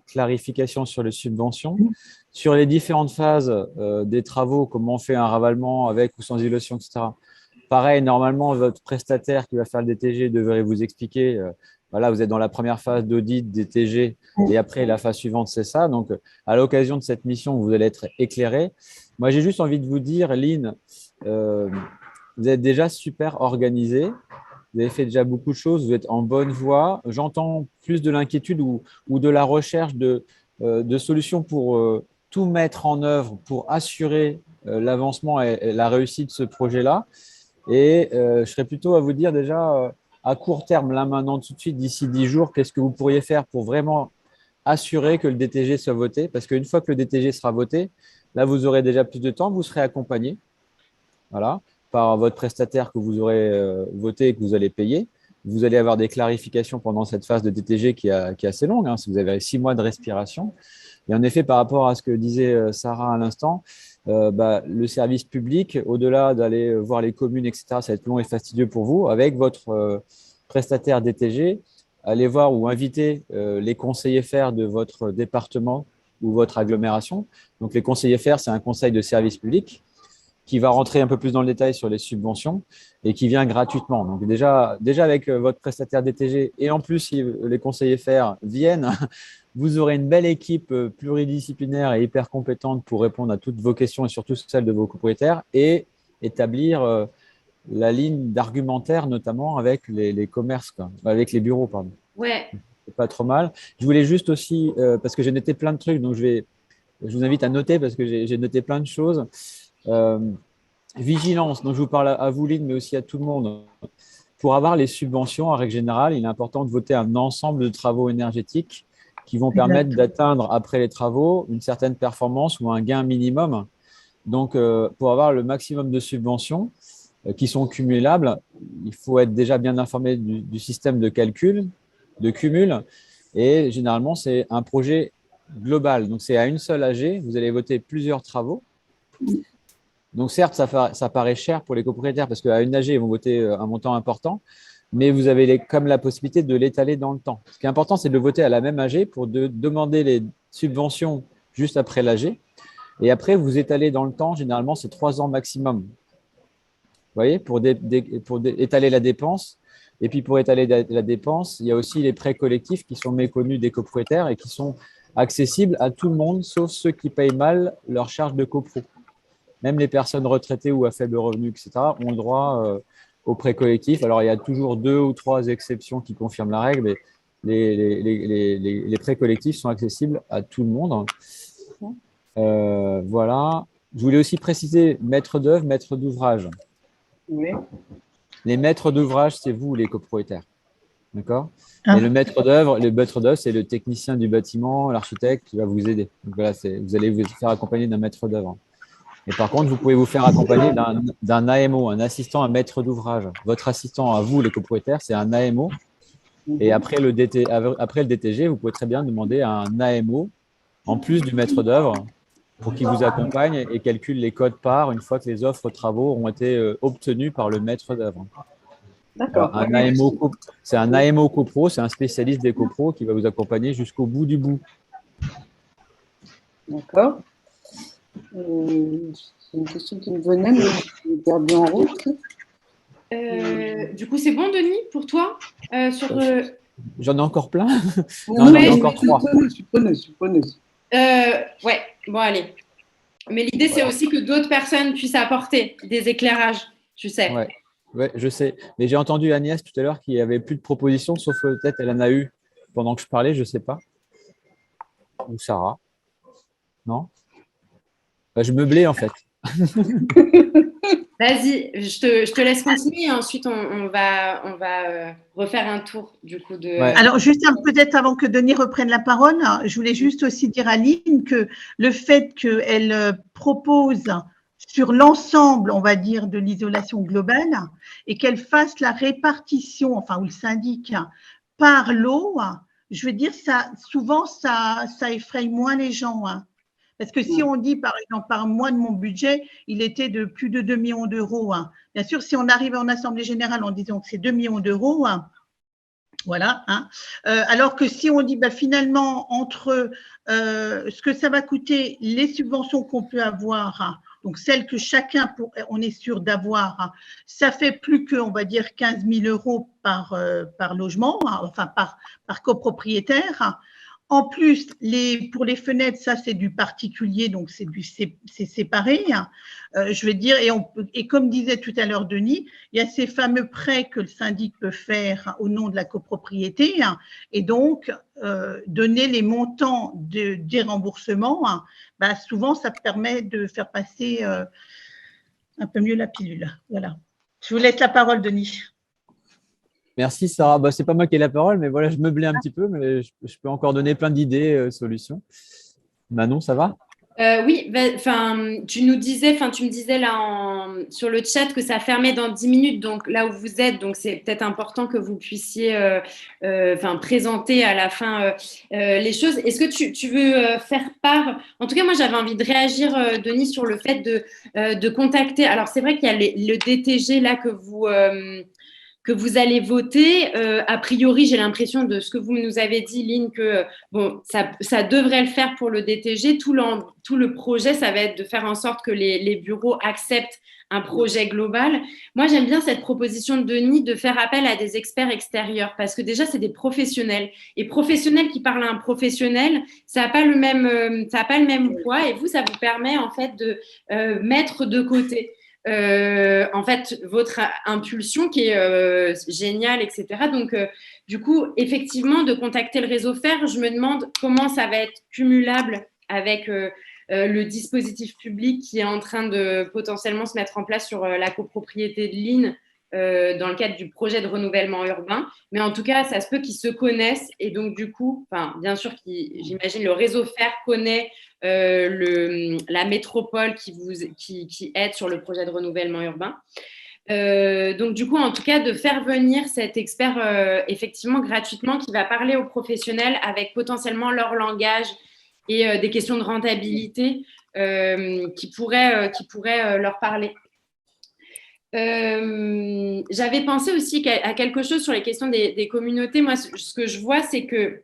clarification sur les subventions. Sur les différentes phases des travaux, comment on fait un ravalement avec ou sans isolation, etc. Pareil, normalement, votre prestataire qui va faire le DTG devrait vous expliquer… Voilà, vous êtes dans la première phase d'audit DTG et après, la phase suivante, c'est ça. Donc, à l'occasion de cette mission, vous allez être éclairé. Moi, j'ai juste envie de vous dire, Lynn, vous êtes déjà super organisé. Vous avez fait déjà beaucoup de choses. Vous êtes en bonne voie. J'entends plus de l'inquiétude ou de la recherche de solutions pour tout mettre en œuvre pour assurer l'avancement et la réussite de ce projet-là. Et je serais plutôt à vous dire déjà… à court terme, là maintenant, tout de suite, d'ici 10 jours, qu'est-ce que vous pourriez faire pour vraiment assurer que le DTG soit voté? Parce qu'une fois que le DTG sera voté, là, vous aurez déjà plus de temps, vous serez accompagné, voilà, par votre prestataire que vous aurez voté et que vous allez payer. Vous allez avoir des clarifications pendant cette phase de DTG qui est assez longue, hein, si vous avez 6 mois de respiration. Et en effet, par rapport à ce que disait Sarah à l'instant, le service public, au-delà d'aller voir les communes, etc., ça va être long et fastidieux pour vous. Avec votre prestataire DTG, allez voir ou inviter les conseillers faire de votre département ou votre agglomération. Donc, les conseillers faire, c'est un conseil de service public qui va rentrer un peu plus dans le détail sur les subventions et qui vient gratuitement. Donc, déjà avec votre prestataire DTG et en plus, si les conseillers faire viennent, vous aurez une belle équipe pluridisciplinaire et hyper compétente pour répondre à toutes vos questions et surtout celles de vos copropriétaires et établir la ligne d'argumentaire, notamment avec les commerces, quoi, avec les bureaux, pardon. Ouais. C'est pas trop mal. Je voulais juste aussi, parce que j'ai noté plein de trucs, donc je vous invite à noter parce que j'ai noté plein de choses. Vigilance, donc je vous parle à vous, Lynn, mais aussi à tout le monde. Pour avoir les subventions, en règle générale, il est important de voter un ensemble de travaux énergétiques qui vont permettre d'atteindre, après les travaux, une certaine performance ou un gain minimum. Donc, pour avoir le maximum de subventions qui sont cumulables, il faut être déjà bien informé du système de calcul, de cumul. Et généralement, c'est un projet global. Donc, c'est à une seule AG. Vous allez voter plusieurs travaux. Donc, certes, ça paraît cher pour les copropriétaires parce qu'à une AG, ils vont voter un montant important. Mais vous avez comme la possibilité de l'étaler dans le temps. Ce qui est important, c'est de voter à la même AG pour demander les subventions juste après l'AG. Et après, vous étalez dans le temps, généralement, c'est 3 ans maximum. Vous voyez, pour étaler la dépense. Et puis, pour étaler la dépense, il y a aussi les prêts collectifs qui sont méconnus des copropriétaires et qui sont accessibles à tout le monde, sauf ceux qui payent mal leur charge de copro. Même les personnes retraitées ou à faible revenu, etc., ont le droit aux prêts collectifs. Alors, il y a toujours 2 ou 3 exceptions qui confirment la règle, mais les prêts collectifs sont accessibles à tout le monde. Voilà. Je voulais aussi préciser maître d'œuvre, maître d'ouvrage. Oui. Les maîtres d'ouvrage, c'est vous, les copropriétaires. D'accord ? Et le maître d'œuvre, c'est le technicien du bâtiment, l'architecte qui va vous aider. Donc voilà, vous allez vous faire accompagner d'un maître d'œuvre. Et par contre, vous pouvez vous faire accompagner d'un AMO, un assistant à maître d'ouvrage. Votre assistant à vous, les copropriétaires, c'est un AMO. Et après le DTG, vous pouvez très bien demander à un AMO, en plus du maître d'œuvre, pour qu'il vous accompagne et calcule les codes parts une fois que les offres travaux auront été obtenues par le maître d'œuvre. D'accord. C'est un AMO copro, c'est un spécialiste des copros qui va vous accompagner jusqu'au bout du bout. D'accord. C'est une question qui me venait, mais je vais garder en route. Du coup, c'est bon, Denis, pour toi J'en ai encore plein. Non, j'en ai encore 3. Je suis preneuse. Ouais, bon, allez. Mais l'idée, c'est aussi que d'autres personnes puissent apporter des éclairages, tu sais. Ouais, je sais. Mais j'ai entendu Agnès tout à l'heure qu'il n'y avait plus de propositions, sauf peut-être elle en a eu pendant que je parlais, je ne sais pas. Ou Sarah. Non ? Je meublais en fait. Vas-y, je te laisse continuer et ensuite on va refaire un tour du coup de… Ouais. Alors, juste peut-être avant que Denis reprenne la parole, je voulais juste aussi dire à Lynn que le fait qu'elle propose sur l'ensemble, on va dire, de l'isolation globale et qu'elle fasse la répartition, enfin, ou le syndic, par lot, je veux dire, souvent, ça effraie moins les gens. Parce que si on dit, par exemple, par mois de mon budget, il était de plus de 2 millions d'euros. Bien sûr, si on arrive en Assemblée générale en disant que c'est 2 millions d'euros, voilà. Alors que si on dit finalement, entre ce que ça va coûter, les subventions qu'on peut avoir, donc celles que chacun, on est sûr d'avoir, ça fait plus que, on va dire, 15 000 euros par logement, enfin par copropriétaire. En plus, pour les fenêtres, ça c'est du particulier, donc c'est séparé. Je veux dire, et comme disait tout à l'heure Denis, il y a ces fameux prêts que le syndic peut faire au nom de la copropriété, et donc donner les montants des remboursements. Souvent, ça permet de faire passer un peu mieux la pilule. Voilà. Je vous laisse la parole, Denis. Merci Sarah. C'est pas moi qui ai la parole, mais voilà, je meublais un petit peu, mais je peux encore donner plein d'idées, solutions. Manon, ça va ? Oui, tu me disais là sur le chat que ça fermait dans 10 minutes, donc là où vous êtes, donc c'est peut-être important que vous puissiez présenter à la fin les choses. Est-ce que tu veux faire part? En tout cas, moi j'avais envie de réagir, Denis, sur le fait de contacter. Alors c'est vrai qu'il y a le DTG là que vous allez voter. A priori, j'ai l'impression de ce que vous nous avez dit, Lynn, que bon, ça devrait le faire pour le DTG. Tout le projet, ça va être de faire en sorte que les bureaux acceptent un projet global. Moi, j'aime bien cette proposition de Denis de faire appel à des experts extérieurs parce que déjà, c'est des professionnels. Et professionnels qui parlent à un professionnel, ça n'a pas le même poids et vous, ça vous permet en fait de mettre de côté en fait, votre impulsion qui est géniale, etc. Donc, du coup, effectivement, de contacter le réseau FAIR, je me demande comment ça va être cumulable avec le dispositif public qui est en train de potentiellement se mettre en place sur la copropriété de Lynn dans le cadre du projet de renouvellement urbain. Mais en tout cas, ça se peut qu'ils se connaissent et donc, du coup, bien sûr, j'imagine le réseau FAIR connaît la métropole qui aide sur le projet de renouvellement urbain. Donc, du coup, en tout cas, de faire venir cet expert effectivement gratuitement qui va parler aux professionnels avec potentiellement leur langage et des questions de rentabilité qui pourraient leur parler. J'avais pensé aussi à quelque chose sur les questions des communautés. Moi, ce que je vois, c'est que,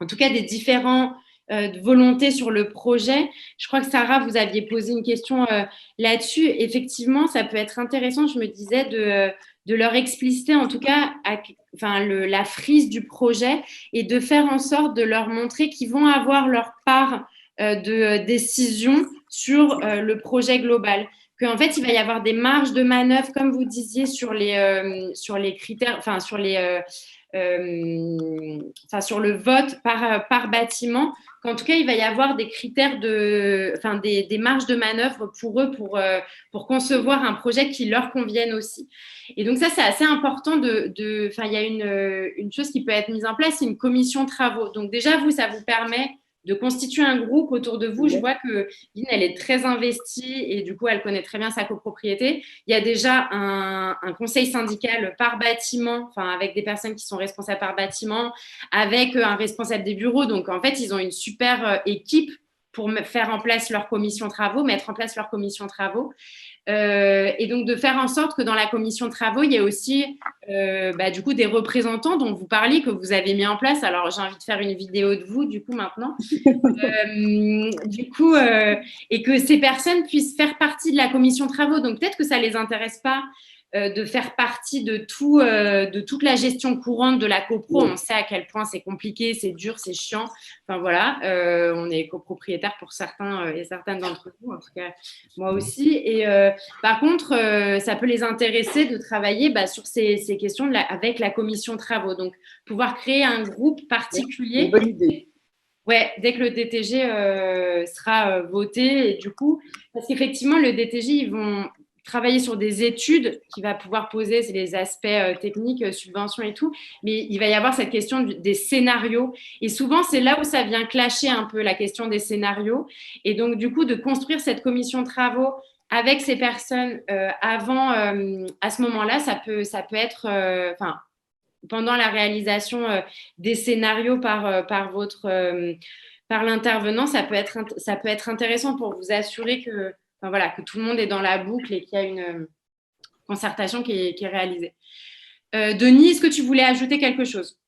en tout cas, des différents volontés sur le projet. Je crois que Sarah, vous aviez posé une question là-dessus. Effectivement, ça peut être intéressant, je me disais, de leur expliciter en tout cas la frise du projet et de faire en sorte de leur montrer qu'ils vont avoir leur part de décision sur le projet global. Qu'en fait, il va y avoir des marges de manœuvre, comme vous disiez, sur les critères, sur le vote par bâtiment, qu'en tout cas, il va y avoir des critères des marges de manœuvre pour eux pour concevoir un projet qui leur convienne aussi. Et donc ça, c'est assez important il y a une chose qui peut être mise en place, c'est une commission travaux. Donc déjà, ça vous permet de constituer un groupe autour de vous. Je vois que Lynn, elle est très investie et du coup, elle connaît très bien sa copropriété. Il y a déjà un conseil syndical par bâtiment, avec des personnes qui sont responsables par bâtiment, avec un responsable des bureaux. Donc, en fait, ils ont une super équipe pour mettre en place leur commission travaux. Et donc, de faire en sorte que dans la commission de travaux, il y ait aussi du coup des représentants dont vous parliez, que vous avez mis en place. Alors, j'ai envie de faire une vidéo de vous, du coup, maintenant. Et que ces personnes puissent faire partie de la commission de travaux. Donc, peut-être que ça ne les intéresse pas de faire partie de toute la gestion courante de la copro. On sait à quel point c'est compliqué, c'est dur, c'est chiant. Enfin voilà, on est copropriétaire pour certains et certaines d'entre vous, en tout cas moi aussi. Et par contre, ça peut les intéresser de travailler sur ces questions avec la commission travaux. Donc, pouvoir créer un groupe particulier. Bonne idée. Ouais, dès que le DTG sera voté, et du coup, parce qu'effectivement, le DTG, ils vont travailler sur des études qui va pouvoir poser les aspects techniques, subventions et tout, mais il va y avoir cette question des scénarios. Et souvent, c'est là où ça vient clasher un peu la question des scénarios. Et donc, du coup, de construire cette commission de travaux avec ces personnes avant, à ce moment-là, ça peut être, pendant la réalisation des scénarios par l'intervenant, ça peut être intéressant pour vous assurer que tout le monde est dans la boucle et qu'il y a une concertation qui est réalisée. Denis, est-ce que tu voulais ajouter quelque chose?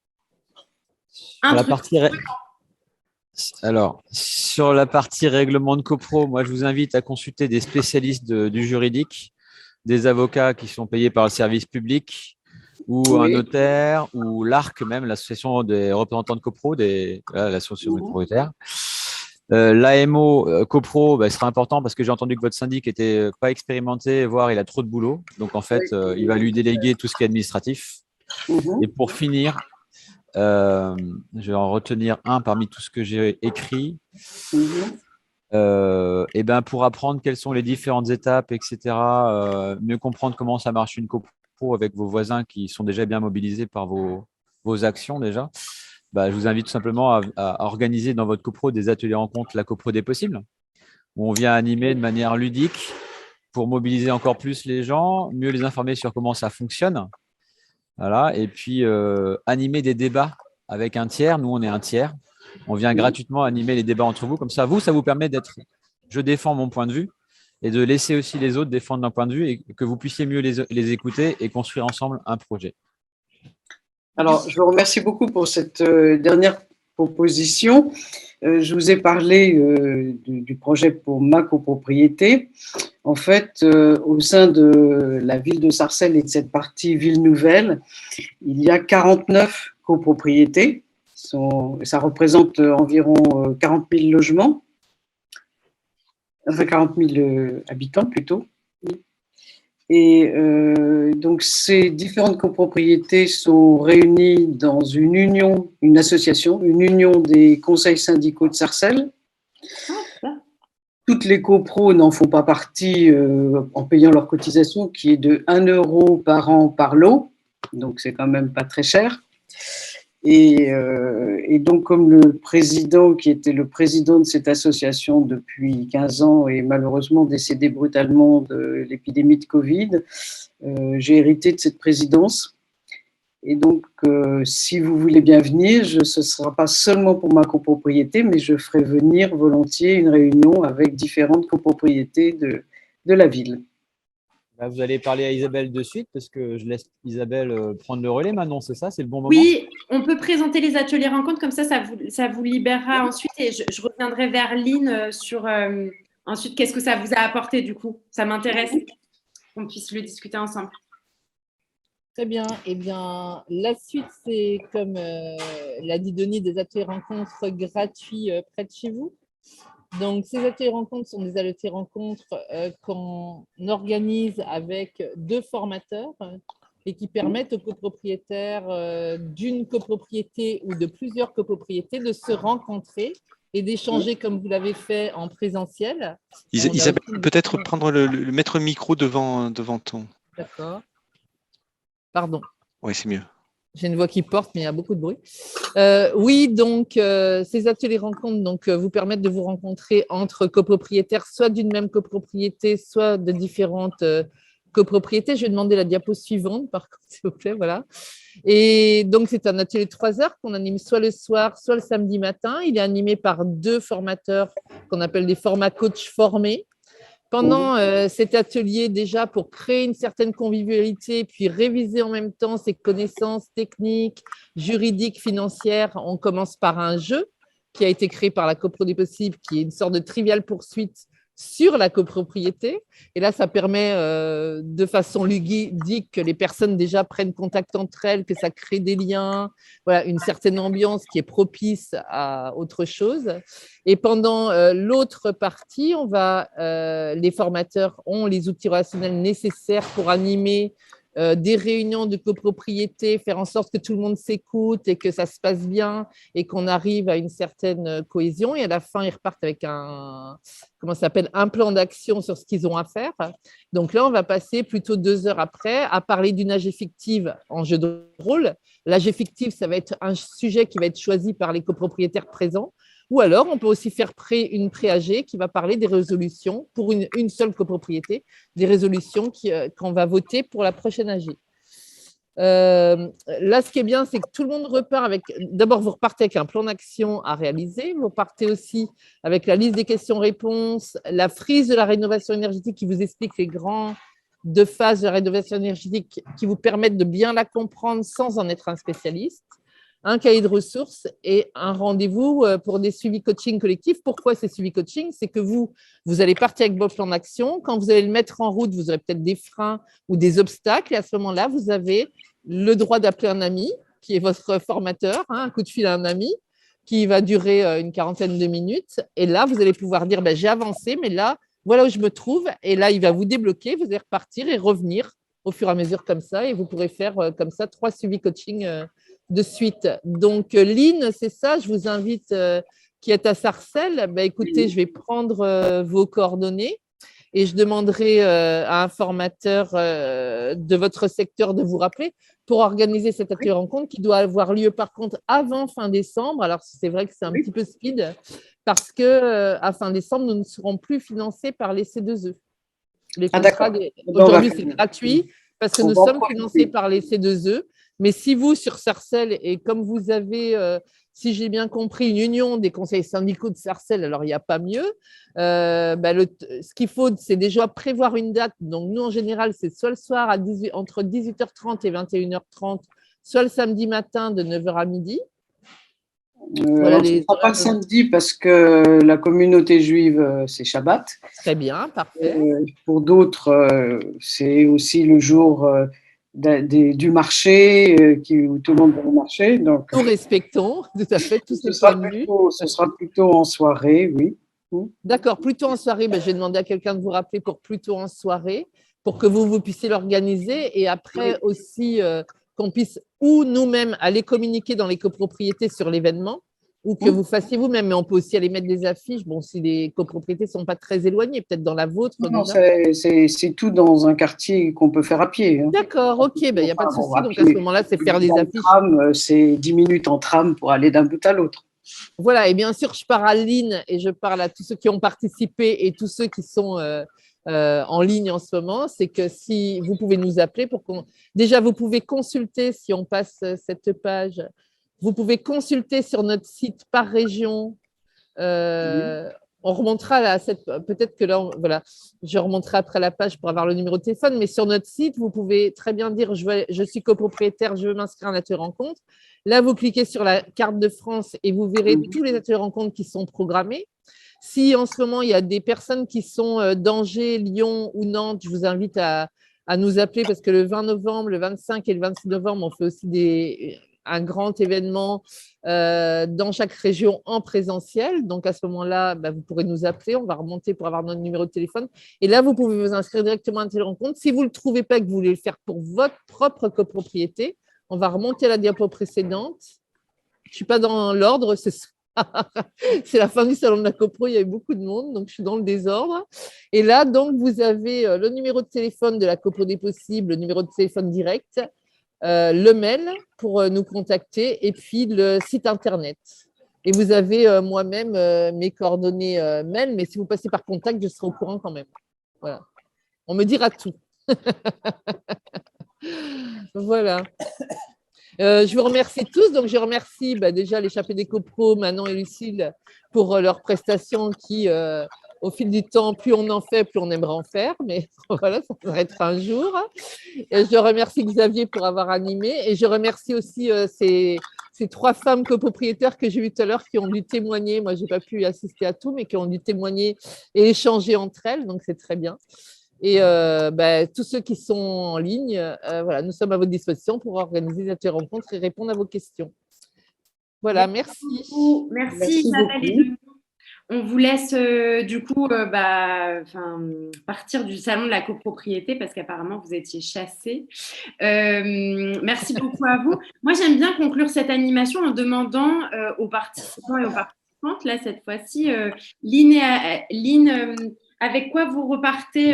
Alors, sur la partie règlement de copro, moi, je vous invite à consulter des spécialistes du juridique, des avocats qui sont payés par le service public, ou un notaire, ou l'ARC même, l'association des représentants de copro, l'association des propriétaires. L'AMO copro sera important parce que j'ai entendu que votre syndic n'était pas expérimenté, voire il a trop de boulot. Donc, en fait, il va lui déléguer tout ce qui est administratif. Et pour finir, je vais en retenir un parmi tout ce que j'ai écrit. Pour apprendre quelles sont les différentes étapes, etc., mieux comprendre comment ça marche une copro avec vos voisins qui sont déjà bien mobilisés par vos actions déjà. Je vous invite tout simplement à organiser dans votre copro des ateliers rencontres, la copro des possibles. où on vient animer de manière ludique pour mobiliser encore plus les gens, mieux les informer sur comment ça fonctionne. Voilà. Et puis, animer des débats avec un tiers. Nous, on est un tiers. On vient gratuitement animer les débats entre vous. Comme ça vous permet d'être « je défends mon point de vue » et de laisser aussi les autres défendre leur point de vue et que vous puissiez mieux les écouter et construire ensemble un projet. Alors, je vous remercie beaucoup pour cette dernière proposition. Je vous ai parlé du projet pour ma copropriété. En fait, au sein de la ville de Sarcelles et de cette partie ville nouvelle, il y a 49 copropriétés. Ça représente environ 40 000 logements, enfin 40 000 habitants plutôt. Et donc, ces différentes copropriétés sont réunies dans une union, une association, une union des conseils syndicaux de Sarcelles. Toutes les copros n'en font pas partie en payant leur cotisation, qui est de 1 euro par an par lot. Donc, c'est quand même pas très cher. Et donc, comme le président, qui était le président de cette association depuis 15 ans, est malheureusement décédé brutalement de l'épidémie de Covid, j'ai hérité de cette présidence. Et donc, si vous voulez bien venir, ce ne sera pas seulement pour ma copropriété, mais je ferai venir volontiers une réunion avec différentes copropriétés de la ville. Vous allez parler à Isabelle de suite parce que je laisse Isabelle prendre le relais maintenant, c'est ça? C'est le bon moment? Oui, on peut présenter les ateliers rencontres, comme ça vous libérera ensuite et je reviendrai vers Lynn sur ensuite qu'est-ce que ça vous a apporté du coup. Ça m'intéresse qu'on puisse le discuter ensemble. Très bien. Eh bien, la suite, c'est comme l'a dit Denis, des ateliers rencontres gratuits près de chez vous. Donc, ces ateliers rencontres sont des ateliers rencontres qu'on organise avec 2 formateurs et qui permettent aux copropriétaires d'une copropriété ou de plusieurs copropriétés de se rencontrer et d'échanger comme vous l'avez fait en présentiel. Isabelle, peut-être mettre le micro devant ton… D'accord. Pardon. Oui, c'est mieux. J'ai une voix qui porte, mais il y a beaucoup de bruit. Oui, donc, ces ateliers rencontres vous permettent de vous rencontrer entre copropriétaires, soit d'une même copropriété, soit de différentes copropriétés. Je vais demander la diapo suivante, par contre, s'il vous plaît. Voilà. Et donc, c'est un atelier de 3 heures qu'on anime soit le soir, soit le samedi matin. Il est animé par 2 formateurs qu'on appelle des formats coach formés. Pendant cet atelier, déjà pour créer une certaine convivialité, puis réviser en même temps ses connaissances techniques, juridiques, financières, on commence par un jeu qui a été créé par la Copro des Possibles, qui est une sorte de trivial poursuite sur la copropriété. Et là, ça permet de façon ludique que les personnes déjà prennent contact entre elles, que ça crée des liens, voilà, une certaine ambiance qui est propice à autre chose. Et pendant l'autre partie, les formateurs ont les outils relationnels nécessaires pour animer des réunions de copropriété, faire en sorte que tout le monde s'écoute et que ça se passe bien et qu'on arrive à une certaine cohésion. Et à la fin, ils repartent avec un plan d'action sur ce qu'ils ont à faire. Donc là, on va passer plutôt 2 heures après à parler d'une AG fictive en jeu de rôle. L'AG fictive, ça va être un sujet qui va être choisi par les copropriétaires présents. Ou alors, on peut aussi faire une pré-AG qui va parler des résolutions pour une seule copropriété, des résolutions qu'on va voter pour la prochaine AG. Là, ce qui est bien, c'est que tout le monde repart avec… D'abord, vous repartez avec un plan d'action à réaliser. Vous repartez aussi avec la liste des questions-réponses, la frise de la rénovation énergétique qui vous explique les grandes phases de la rénovation énergétique qui vous permettent de bien la comprendre sans en être un spécialiste. Un cahier de ressources et un rendez-vous pour des suivis coaching collectifs. Pourquoi ces suivis coaching? C'est que vous allez partir avec votre plan d'action. Quand vous allez le mettre en route, vous aurez peut-être des freins ou des obstacles. Et à ce moment-là, vous avez le droit d'appeler un ami qui est votre formateur, un coup de fil à un ami qui va durer une quarantaine de minutes. Et là, vous allez pouvoir dire, j'ai avancé, mais là, voilà où je me trouve. Et là, il va vous débloquer, vous allez repartir et revenir au fur et à mesure comme ça. Et vous pourrez faire comme ça 3 suivis coaching de suite. Donc, Lynn, c'est ça, je vous invite, qui êtes à Sarcelles, écoutez, je vais prendre vos coordonnées et je demanderai à un formateur de votre secteur de vous rappeler pour organiser cette atelier rencontre qui doit avoir lieu par contre avant fin décembre. Alors, c'est vrai que c'est un petit peu speed parce qu'à fin décembre, nous ne serons plus financés par les C2E. Aujourd'hui, c'est gratuit parce que nous sommes financés par les C2E. Mais si vous, sur Sarcelles, et comme vous avez, si j'ai bien compris, une union des conseils syndicaux de Sarcelles, alors il n'y a pas mieux. Ce qu'il faut, c'est déjà prévoir une date. Donc, nous, en général, c'est soit le soir entre 18h30 et 21h30, soit le samedi matin de 9h à midi. Voilà, ce ne sera pas le samedi parce que la communauté juive, c'est Shabbat. Très bien, parfait. Pour d'autres, c'est aussi le jour du marché où tout le monde va au marché. Donc, nous respectons tout à fait tous ces points de vue. Ce sera plutôt en soirée, oui. D'accord, plutôt en soirée. Je vais demander à quelqu'un de vous rappeler pour plutôt en soirée, pour que vous puissiez l'organiser et après aussi qu'on puisse ou nous-mêmes aller communiquer dans les copropriétés sur l'événement ou que vous fassiez vous-même. Mais on peut aussi aller mettre des affiches. Bon, si les copropriétés ne sont pas très éloignées, peut-être dans la vôtre. Non, c'est tout dans un quartier qu'on peut faire à pied. D'accord, ok, il n'y a pas de souci. Donc à ce moment-là, c'est faire des affiches. C'est 10 minutes en tram pour aller d'un bout à l'autre. Voilà, et bien sûr, je parle à Lynn et je parle à tous ceux qui ont participé et tous ceux qui sont en ligne en ce moment. C'est que si vous pouvez nous appeler pour qu'on… Déjà, vous pouvez consulter, si on passe cette page, vous pouvez consulter sur notre site par région. On remontera à cette… Peut-être que là, voilà, je remonterai après la page pour avoir le numéro de téléphone, mais sur notre site, vous pouvez très bien dire je suis copropriétaire, je veux m'inscrire à un atelier rencontre. Là, vous cliquez sur la carte de France et vous verrez tous les ateliers rencontres qui sont programmés. Si en ce moment, il y a des personnes qui sont d'Angers, Lyon ou Nantes, je vous invite à nous appeler parce que le 20 novembre, le 25 et le 26 novembre, on fait aussi un grand événement dans chaque région en présentiel. Donc, à ce moment-là, vous pourrez nous appeler. On va remonter pour avoir notre numéro de téléphone. Et là, vous pouvez vous inscrire directement à une télérencontre. Si vous ne le trouvez pas et que vous voulez le faire pour votre propre copropriété, on va remonter à la diapo précédente. Je ne suis pas dans l'ordre, c'est la fin du salon de la copro, il y avait beaucoup de monde, donc je suis dans le désordre. Et là, donc, vous avez le numéro de téléphone de la copro des possibles, le numéro de téléphone direct, le mail pour nous contacter et puis le site internet. Et vous avez moi-même mes coordonnées mail, mais si vous passez par contact, je serai au courant quand même. Voilà. On me dira tout. Voilà. Je vous remercie tous. Donc, je remercie déjà l'échappée des copros, Manon et Lucille, pour leurs prestations qui, au fil du temps, plus on en fait, plus on aimerait en faire. Mais voilà, ça s'arrêtera un jour. Et je remercie Xavier pour avoir animé. Et je remercie aussi ces 3 femmes copropriétaires que j'ai vues tout à l'heure qui ont dû témoigner. Moi, je n'ai pas pu assister à tout, mais qui ont dû témoigner et échanger entre elles. Donc, c'est très bien. Et tous ceux qui sont en ligne, voilà, nous sommes à votre disposition pour organiser cette rencontre et répondre à vos questions. Voilà, merci. Merci Isabelle et Denis. On vous laisse du coup partir du salon de la copropriété parce qu'apparemment vous étiez chassés. Merci beaucoup à vous. Moi, j'aime bien conclure cette animation en demandant aux participants et aux participantes, là cette fois-ci, Lynn, avec quoi vous repartez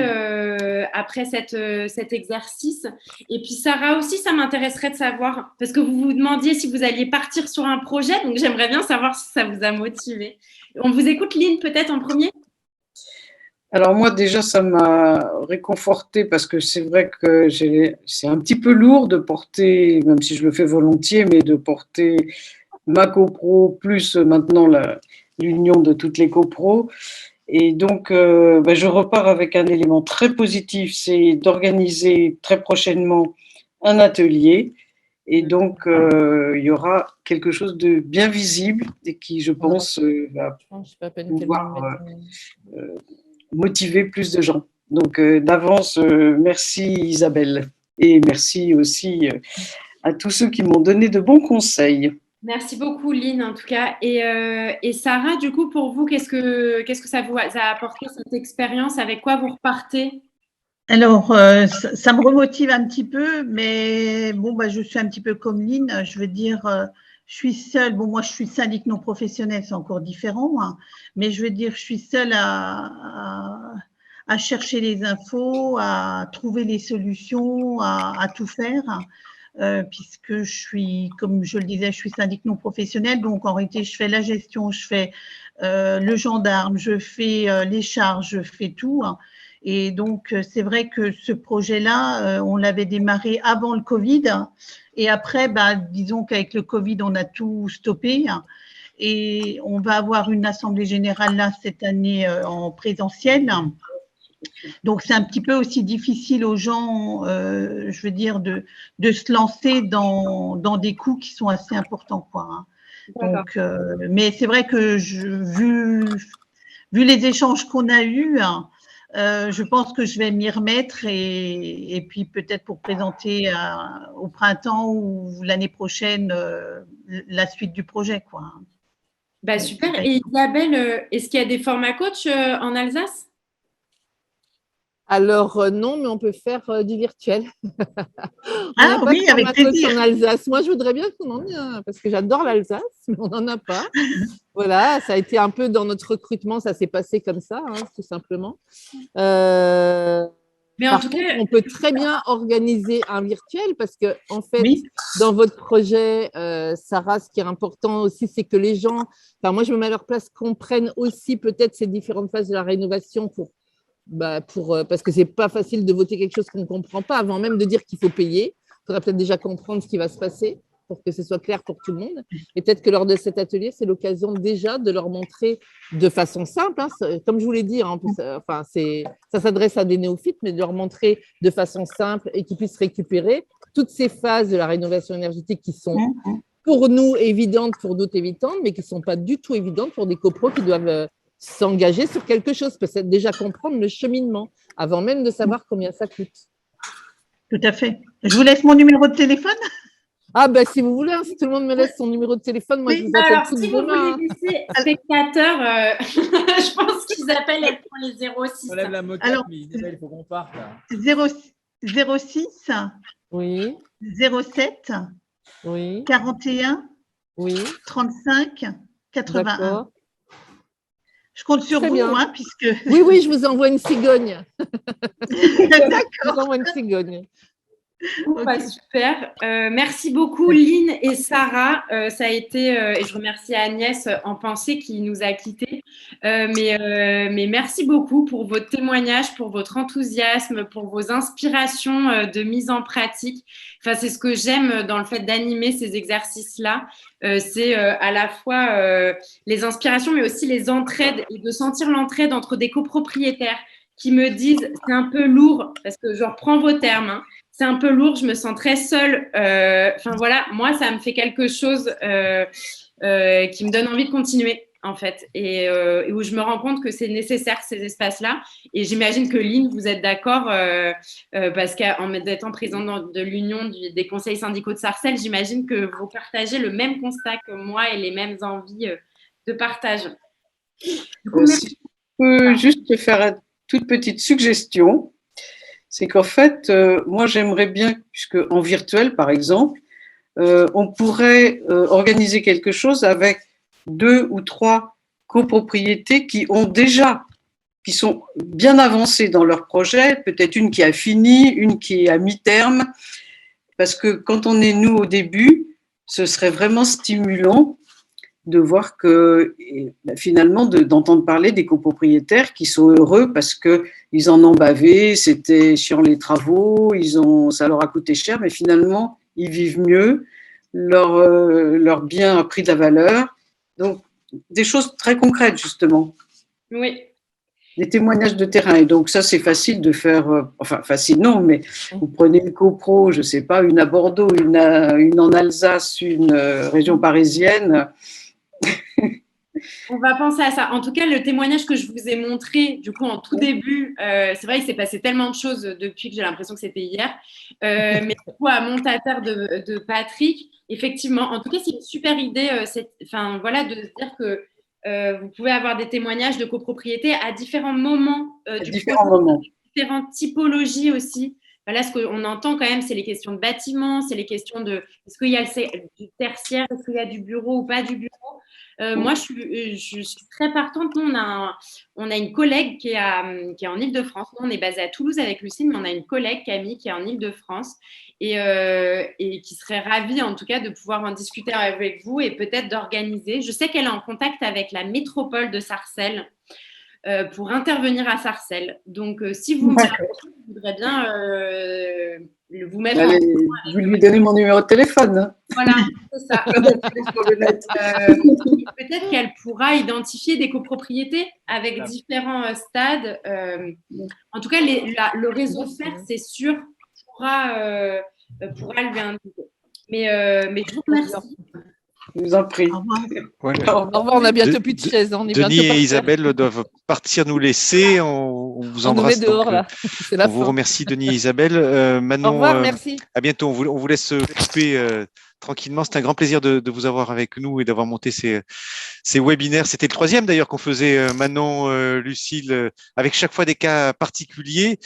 après cet exercice? Et puis Sarah aussi, ça m'intéresserait de savoir, parce que vous vous demandiez si vous alliez partir sur un projet, donc j'aimerais bien savoir si ça vous a motivé. On vous écoute, Lynn, peut-être en premier? Alors moi, déjà, ça m'a réconfortée parce que c'est vrai que c'est un petit peu lourd de porter, même si je le fais volontiers, mais de porter ma copro plus maintenant l'union de toutes les copros. Et donc, je repars avec un élément très positif, c'est d'organiser très prochainement un atelier. Et donc, il y aura quelque chose de bien visible et qui, je pense, va pouvoir motiver plus de gens. Donc, d'avance, merci Isabelle. Et merci aussi à tous ceux qui m'ont donné de bons conseils. Merci beaucoup, Lynn, en tout cas. Et Sarah, du coup, pour vous, qu'est-ce que ça vous a apporté, cette expérience? Avec quoi vous repartez? Alors, ça me remotive un petit peu, mais bon, je suis un petit peu comme Lynn. Je veux dire, je suis seule. Bon, moi, je suis syndic non professionnel, c'est encore différent. Hein, mais je veux dire, je suis seule à à chercher les infos, à trouver les solutions, à tout faire. Puisque je suis, comme je le disais, je suis syndic non professionnel, donc en réalité, je fais la gestion, je fais le gendarme, je fais les charges, je fais tout. Hein. Et donc, c'est vrai que ce projet-là, on l'avait démarré avant le Covid. Hein, et après, bah, disons qu'avec le Covid, on a tout stoppé. Hein, et on va avoir une assemblée générale là cette année en présentiel. Donc, c'est un petit peu aussi difficile aux gens, je veux dire, de se lancer dans des coûts qui sont assez importants, quoi. Hein. Donc, mais c'est vrai que vu les échanges qu'on a eus, hein, je pense que je vais m'y remettre et puis peut-être pour présenter au printemps ou l'année prochaine la suite du projet, quoi. Bah, super. Et Isabelle, est-ce qu'il y a des formats coach en Alsace? Alors, non, mais on peut faire du virtuel. Ah oui, avec plaisir. En Alsace. Moi, je voudrais bien qu'on en ait un, parce que j'adore l'Alsace, mais on n'en a pas. Voilà, ça a été un peu dans notre recrutement, ça s'est passé comme ça, hein, tout simplement. Mais en Par tout contre, cas, on peut très bien organiser un virtuel parce que, en fait, Oui. dans votre projet, Sarah, ce qui est important aussi, c'est que les gens, enfin, moi, je me mets à leur place, comprennent aussi peut-être ces différentes phases de la rénovation parce que c'est pas facile de voter quelque chose qu'on ne comprend pas avant même de dire qu'il faut payer. Il faudrait peut-être déjà comprendre ce qui va se passer pour que ce soit clair pour tout le monde. Et peut-être que lors de cet atelier, c'est l'occasion déjà de leur montrer de façon simple, hein, comme je vous l'ai dit, hein, ça s'adresse à des néophytes, mais de leur montrer de façon simple et qu'ils puissent récupérer toutes ces phases de la rénovation énergétique qui sont pour nous évidentes, pour d'autres évidentes, mais qui ne sont pas du tout évidentes pour des copros qui doivent s'engager sur quelque chose, peut-être déjà comprendre le cheminement avant même de savoir combien ça coûte. Tout à fait. Je vous laisse mon numéro de téléphone. Ah ben si vous voulez, hein, si tout le monde me laisse son numéro de téléphone, moi je vous appelle alors, tout si demain. vous voulez laisser spectateurs, je pense qu'ils appellent, elles font les 06. On lève la moquette, Alors, mais Isabelle, il faut qu'on parte. Là. 06 Oui, 07 oui, 41 oui, 35 81. d'accord. Je compte sur Très vous, bien. hein, puisque… Oui, je vous envoie une cigogne. Je D'accord. vous envoie une cigogne. Bah, super. Merci beaucoup, Lynn et Sarah. Ça a été, et je remercie Agnès en pensée qui nous a quittés. Mais merci beaucoup pour votre témoignage, pour votre enthousiasme, pour vos inspirations de mise en pratique. Enfin, c'est ce que j'aime dans le fait d'animer ces exercices-là. C'est à la fois les inspirations, mais aussi les entraides et de sentir l'entraide entre des copropriétaires qui me disent c'est un peu lourd, parce que je reprends vos termes, hein, c'est un peu lourd, je me sens très seule. Enfin voilà, moi, ça me fait quelque chose qui me donne envie de continuer, en fait, et où je me rends compte que c'est nécessaire, ces espaces-là. Et j'imagine que Lynn, vous êtes d'accord, parce qu'en étant présidente de l'Union des conseils syndicaux de Sarcelles, j'imagine que vous partagez le même constat que moi et les mêmes envies de partage. Du coup, Si je peux juste faire une toute petite suggestion, c'est qu'en fait, moi j'aimerais bien, puisque en virtuel par exemple, on pourrait organiser quelque chose avec 2 ou 3 copropriétés qui sont bien avancées dans leur projet, peut-être une qui a fini, une qui est à mi-terme, parce que quand on est nous au début, ce serait vraiment stimulant de voir que finalement d'entendre parler des copropriétaires qui sont heureux parce que ils en ont bavé, c'était chiant les travaux, ça leur a coûté cher, mais finalement ils vivent mieux, leur bien a pris de la valeur, donc des choses très concrètes justement. Oui. Des témoignages de terrain, et donc ça c'est facile de faire, enfin facile non, mais vous prenez une copro, je sais pas, une à Bordeaux, une en Alsace, une région parisienne. On va penser à ça. En tout cas, le témoignage que je vous ai montré, du coup, en tout début, c'est vrai qu'il s'est passé tellement de choses depuis que j'ai l'impression que c'était hier. Mais du coup, à Montataire de Patrick, effectivement, en tout cas, c'est une super idée. Voilà, de se dire que vous pouvez avoir des témoignages de copropriété à différents moments du projet, différentes typologies aussi. Là, ce qu'on entend quand même, c'est les questions de bâtiment, c'est les questions de est-ce qu'il y a du tertiaire, est-ce qu'il y a du bureau ou pas du bureau. Moi, je suis très partante. Nous, on a une collègue qui est en Île-de-France. Nous, on est basé à Toulouse avec Lucine, mais on a une collègue, Camille, qui est en Île-de-France et qui serait ravie, en tout cas, de pouvoir en discuter avec vous et peut-être d'organiser. Je sais qu'elle est en contact avec la métropole de Sarcelles pour intervenir à Sarcelles. Donc, si vous me permettez, je voudrais bien vous mettre en vous lui donnez mon numéro de téléphone. Voilà, c'est ça. Peut-être qu'elle pourra identifier des copropriétés avec différents stades. En tout cas, le réseau FER, c'est sûr, pourra lui indiquer. Mais je vous remercie. Je vous en prie. Au revoir. Ouais. Au revoir, on n'a bientôt plus de chaises. On est Denis bientôt et Isabelle doivent partir nous laisser. On vous embrasse. On nous met dehors, là. C'est la on fin. vous remercie, Denis et Isabelle. Manon, Au revoir, merci. À bientôt. On vous laisse couper tranquillement. C'était un grand plaisir de vous avoir avec nous et d'avoir monté ces webinaires. C'était le 3e d'ailleurs qu'on faisait, Manon, Lucille, avec chaque fois des cas particuliers.